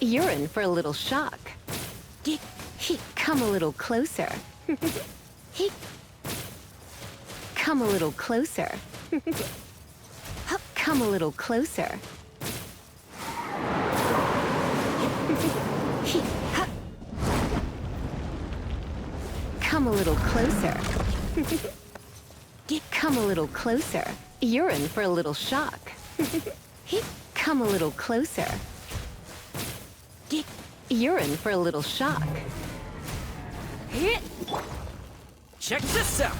You're in for a little shock. Come a little closer. Come a little closer. Come a little closer. Come a little closer. Come a little closer. You're in for a little shock. Come a little closer. You're in for a little shock. Check this out.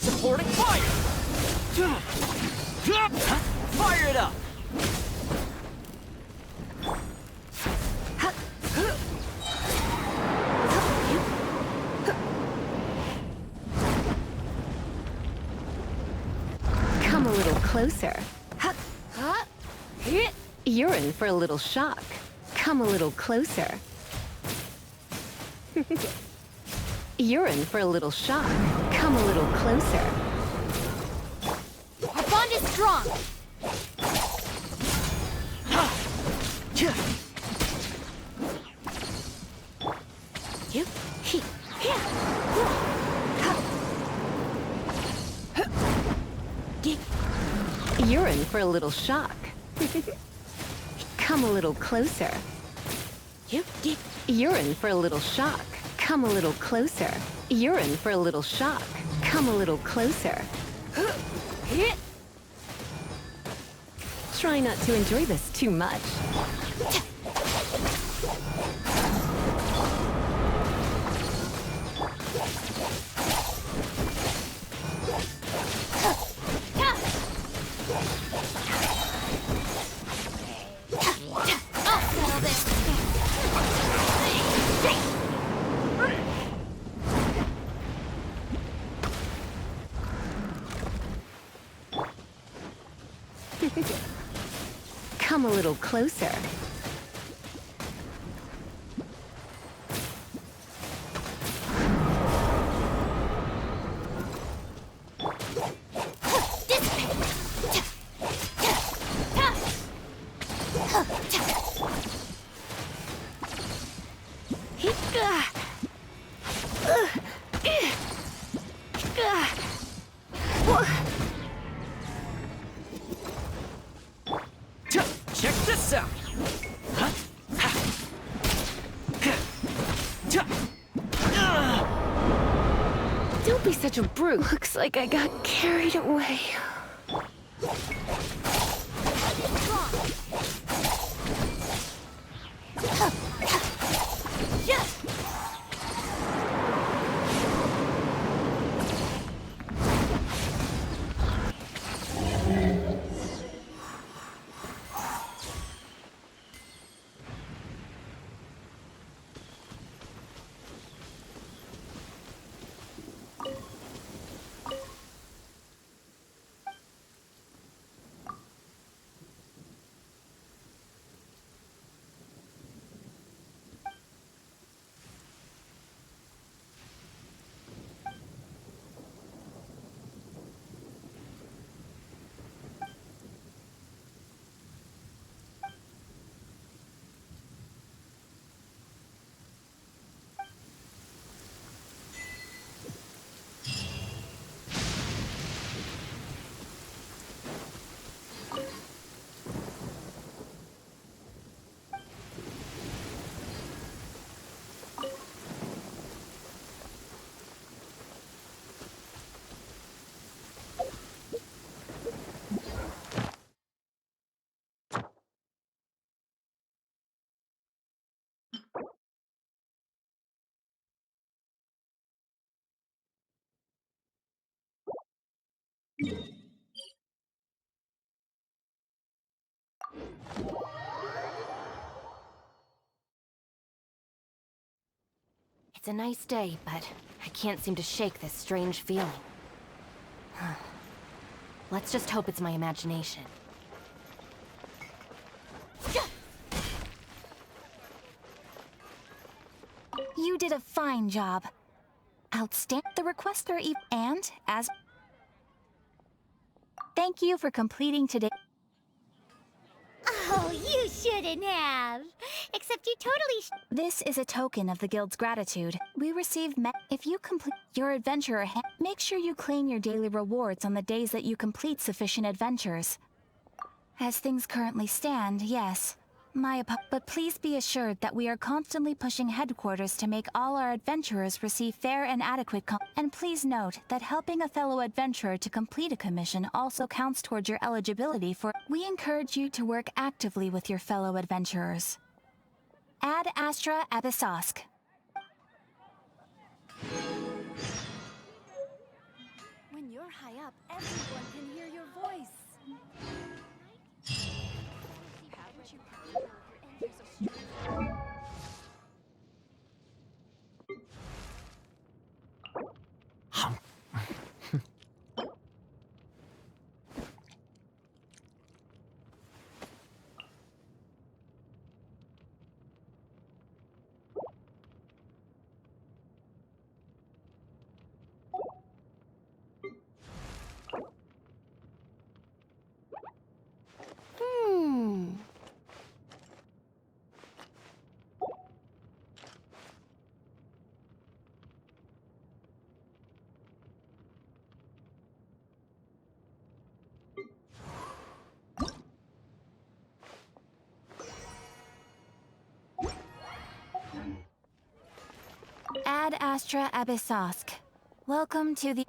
Supporting fire. Fire it up. Come a little closer. You're in for a little shock. Come a little closer. You're in for a little shock. Come a little closer. Our bond is strong. You're in for a little shock. Come a little closer. You're in for a little shock. Come a little closer. You're in for a little shock. Come a little closer. Try not to enjoy this too much. Come a little closer. Check this out. Don't be such a brute. Looks like I got carried away. It's a nice day, but I can't seem to shake this strange feeling. Let's just hope it's my imagination. You did a fine job. Outstanding. The requester and as... Thank you for completing today. Oh, you shouldn't have. Except you totally This is a token of the Guild's gratitude. We receive if you complete your adventurer make sure you claim your daily rewards on the days that you complete sufficient adventures. As things currently stand, yes. But please be assured that we are constantly pushing headquarters to make all our adventurers receive fair and adequate and please note that helping a fellow adventurer to complete a commission also counts towards your eligibility for... We encourage you to work actively with your fellow adventurers. Ad Astra Abyssosque. When you're high up, everyone can hear your voice. Ad Astra Abyssosque. Welcome to the...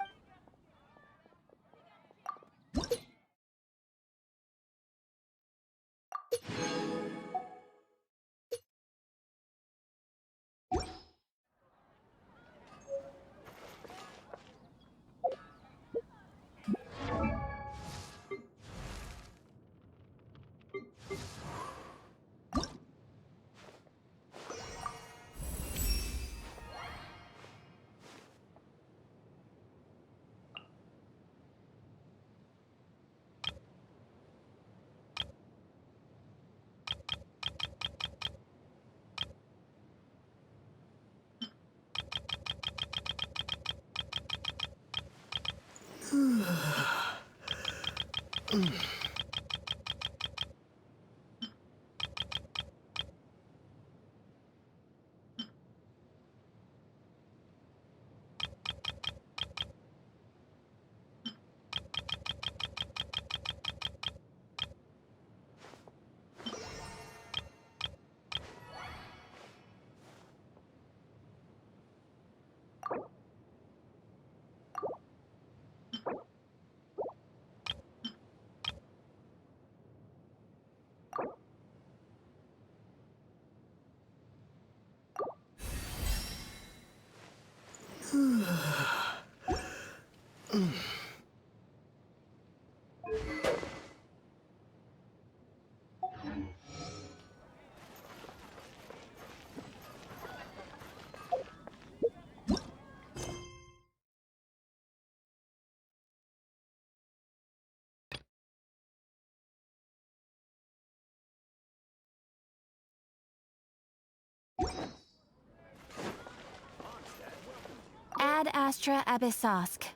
Ad Astra Abyssosque.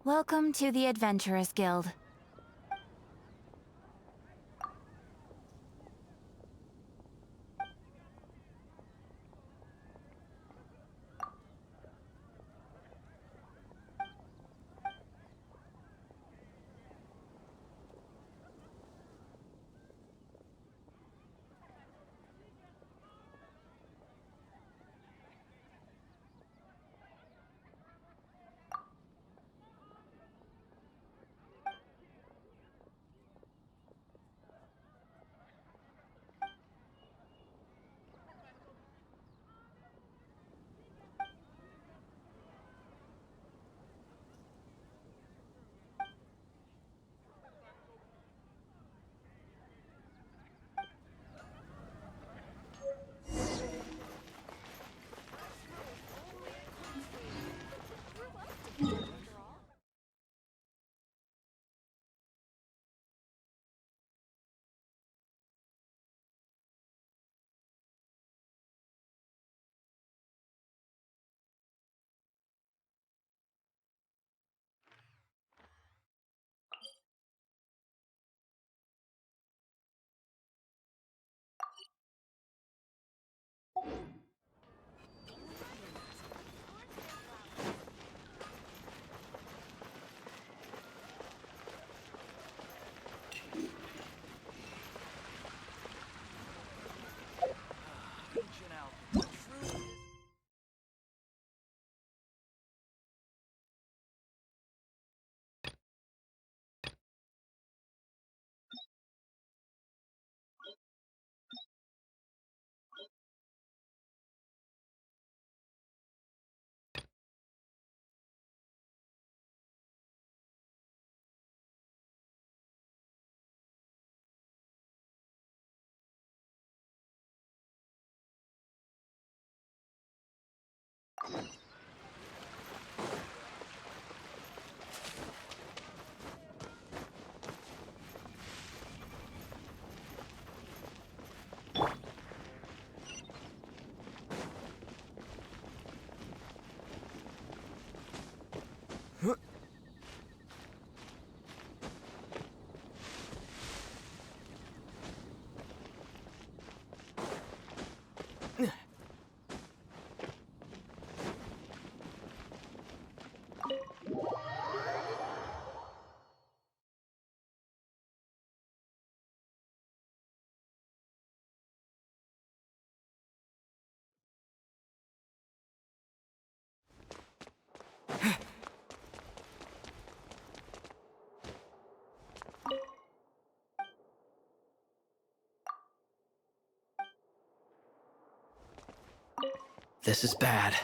Welcome to the Adventurers Guild. This is bad.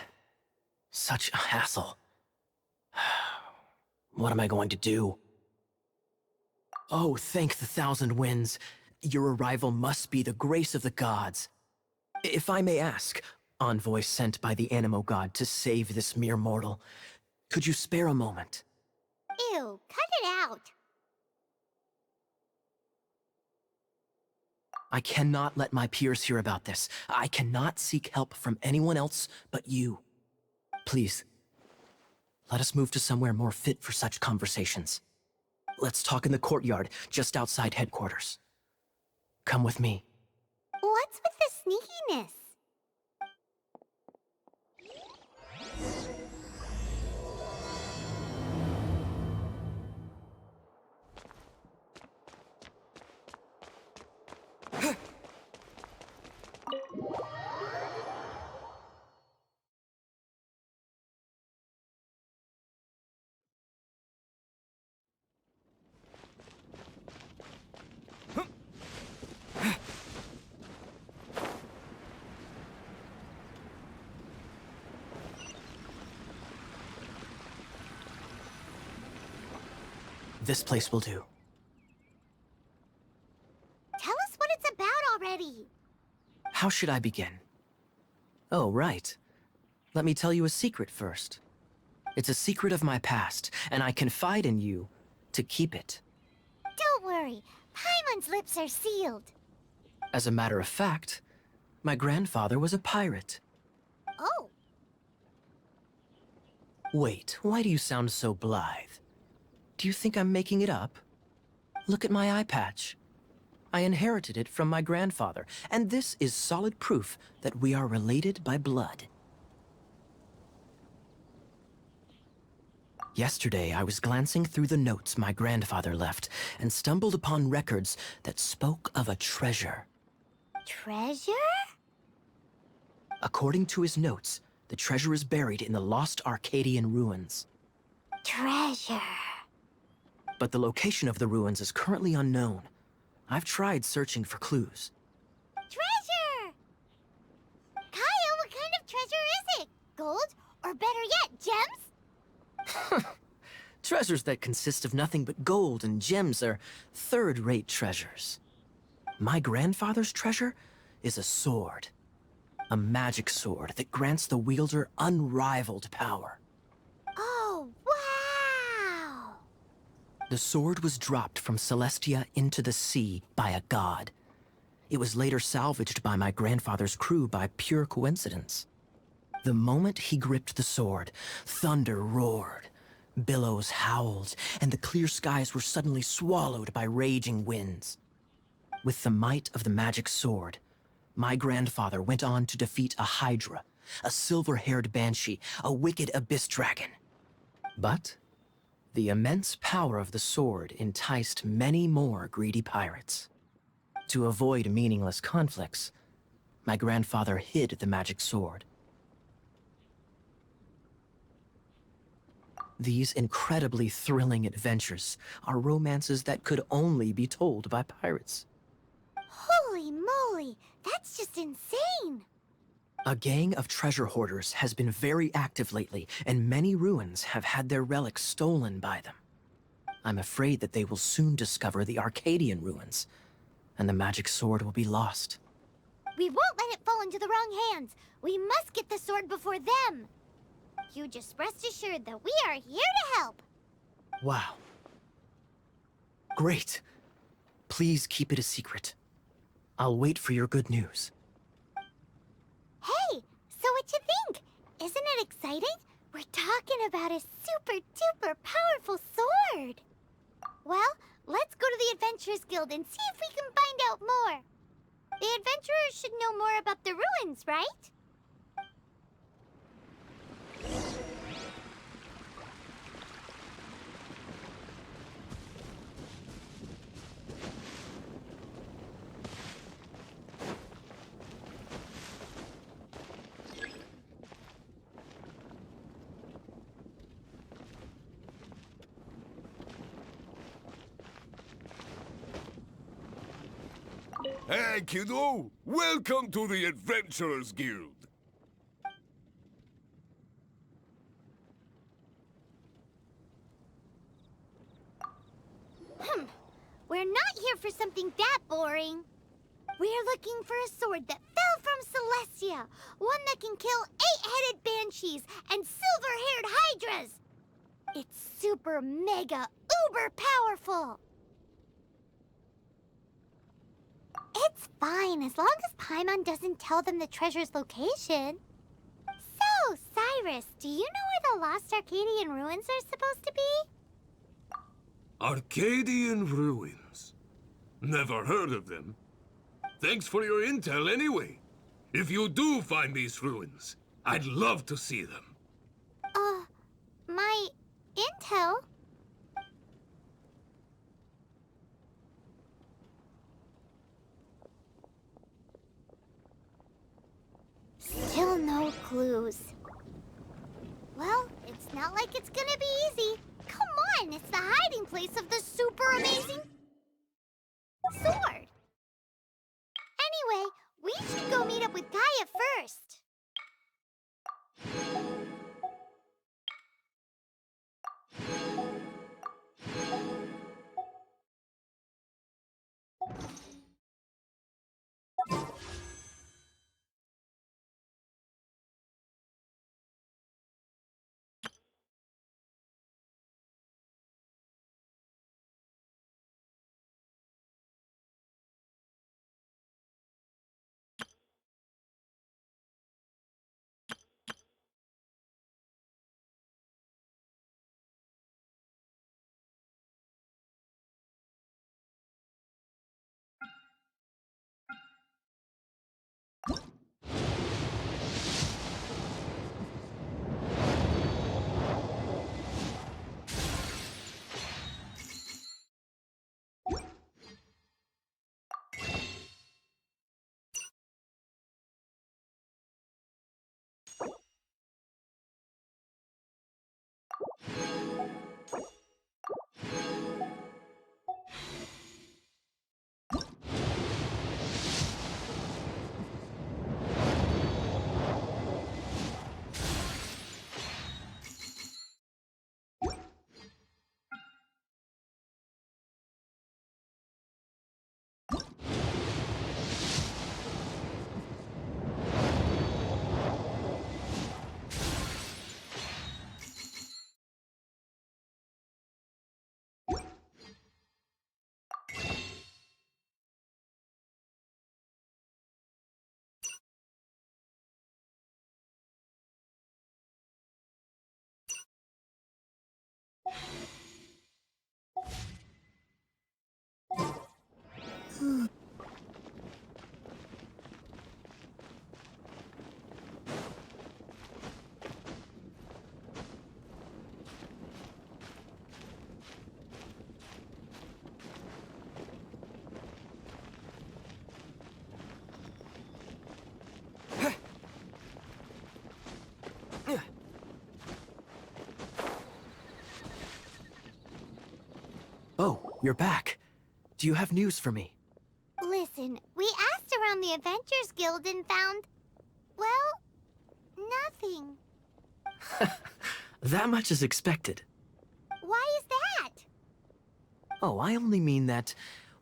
Such a hassle. What am I going to do? Oh, thank the thousand winds. Your arrival must be the grace of the gods. If I may ask, envoy sent by the Animo god to save this mere mortal, could you spare a moment? Ew, cut it out. I cannot let my peers hear about this. I cannot seek help from anyone else but you. Please, let us move to somewhere more fit for such conversations. Let's talk in the courtyard, just outside headquarters. Come with me. What's with the sneakiness? This place will do. Tell us what it's about already. How should I begin? Oh, right. Let me tell you a secret first. It's a secret of my past, and I confide in you to keep it. Don't worry, Paimon's lips are sealed. As a matter of fact, my grandfather was a pirate. Oh. Wait, why do you sound so blithe? Do you think I'm making it up? Look at my eye patch. I inherited it from my grandfather, and this is solid proof that we are related by blood. Yesterday, I was glancing through the notes my grandfather left and stumbled upon records that spoke of a treasure. Treasure? According to his notes, the treasure is buried in the lost Arcadian ruins. Treasure. But the location of the ruins is currently unknown. I've tried searching for clues. Treasure! Kaya, what kind of treasure is it? Gold? Or better yet, gems? Treasures that consist of nothing but gold and gems are third-rate treasures. My grandfather's treasure is a sword. A magic sword that grants the wielder unrivaled power. Oh, wow! The sword was dropped from Celestia into the sea by a god. It was later salvaged by my grandfather's crew by pure coincidence. The moment he gripped the sword, thunder roared, billows howled, and the clear skies were suddenly swallowed by raging winds. With the might of the magic sword, my grandfather went on to defeat a Hydra, a silver-haired banshee, a wicked abyss dragon. But the immense power of the sword enticed many more greedy pirates. To avoid meaningless conflicts, my grandfather hid the magic sword. These incredibly thrilling adventures are romances that could only be told by pirates. Holy moly, that's just insane! A gang of treasure hoarders has been very active lately, and many ruins have had their relics stolen by them. I'm afraid that they will soon discover the Arcadian ruins, and the magic sword will be lost. We won't let it fall into the wrong hands. We must get the sword before them. You just rest assured that we are here to help. Wow. Great. Please keep it a secret. I'll wait for your good news. Hey, so what you think? Isn't it exciting? We're talking about a super-duper powerful sword. Well, let's go to the Adventurers Guild and see if we can find out more. The adventurers should know more about the ruins, right? Hey, kiddo! Welcome to the Adventurers Guild! We're not here for something that boring. We're looking for a sword that fell from Celestia. One that can kill 8-headed banshees and silver-haired hydras. It's super mega uber powerful. It's fine as long as Paimon doesn't tell them the treasure's location. So, Cyrus, do you know where the lost Arcadian ruins are supposed to be? Arcadian ruins? Never heard of them. Thanks for your intel anyway. If you do find these ruins, I'd love to see them. My intel? Still no clues. Well, it's not like it's gonna be easy. Come on, it's the hiding place of the super amazing sword. Anyway, we should go meet up with Gaia first. Oh, you're back. Do you have news for me? Listen, we asked around the Adventures Guild and found, well, nothing. That much is expected. Why is that? Oh, I only mean that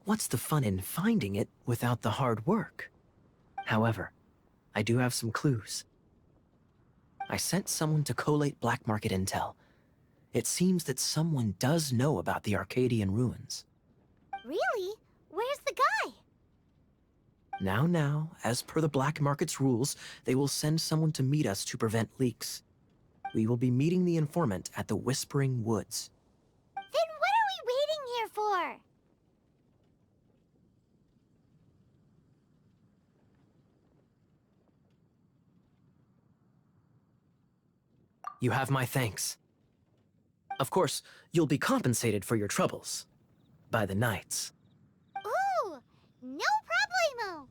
what's the fun in finding it without the hard work? However, I do have some clues. I sent someone to collate black market intel. It seems that someone does know about the Arcadian ruins. Really? Where's the guy? Now, as per the black market's rules, they will send someone to meet us to prevent leaks. We will be meeting the informant at the Whispering Woods. Then what are we waiting here for? You have my thanks. Of course, you'll be compensated for your troubles. By the knights. Ooh, no problemo!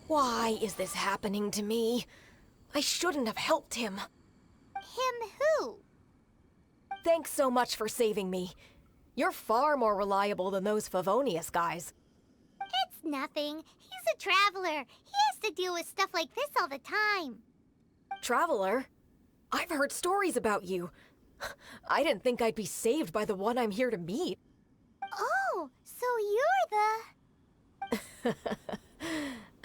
Why is this happening to me? I shouldn't have helped him. Him who? Thanks so much for saving me. You're far more reliable than those Favonius guys. It's nothing. He's a traveler. He has to deal with stuff like this all the time. Traveler? I've heard stories about you. I didn't think I'd be saved by the one I'm here to meet. Oh, so you're the...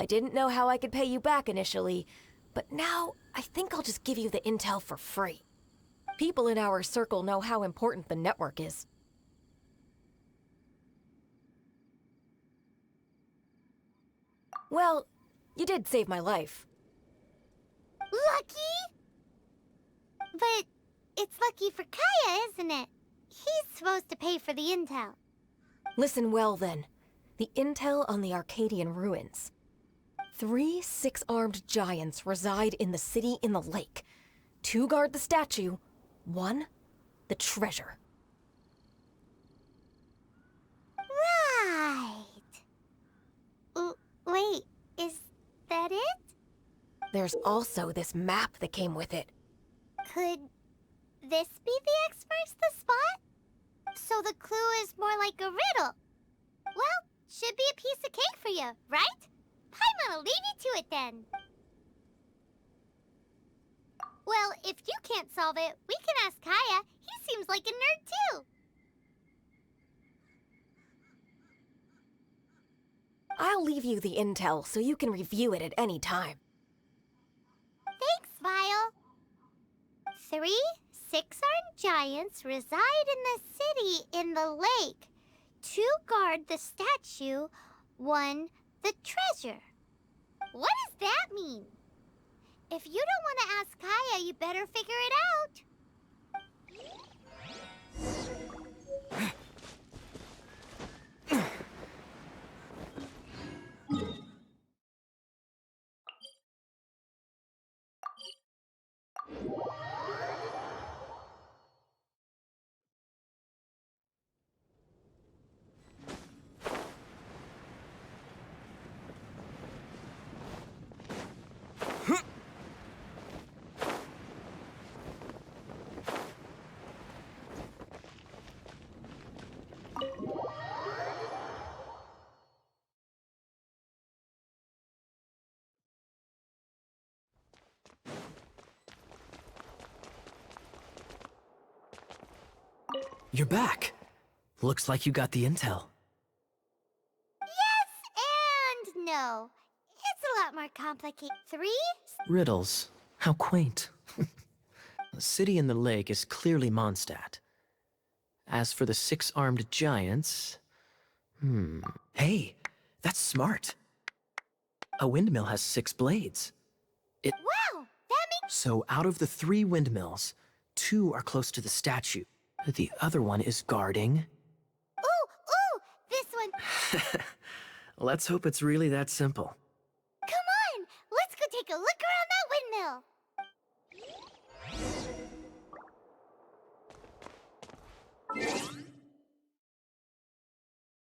I didn't know how I could pay you back initially, but now I think I'll just give you the intel for free. People in our circle know how important the network is. Well, you did save my life. Lucky? But it's lucky for Kaya, isn't it? He's supposed to pay for the intel. Listen well then. The intel on the Arcadian ruins. 3 6-armed giants reside in the city in the lake. 2 guard the statue, 1 the treasure. Right. Wait, is that it? There's also this map that came with it. Could this be the experts the spot? So the clue is more like a riddle. Well, should be a piece of cake for you, right? Paimon'll leave you to it then. Well, if you can't solve it, we can ask Kaya. He seems like a nerd too. I'll leave you the intel so you can review it at any time. Thanks, Vile. 3 6-armed giants reside in the city in the lake. 2 guard the statue, 1 the treasure. What does that mean? If you don't want to ask Kaya, you better figure it out. You're back. Looks like you got the intel. Yes and no. It's a lot more complicated. 3? Riddles. How quaint. The city in the lake is clearly Mondstadt. As for the 6-armed giants... Hey, that's smart. A windmill has 6 blades. Wow, that makes... So out of the 3 windmills, 2 are close to the statue. The other one is guarding... Ooh, this one... Let's hope it's really that simple.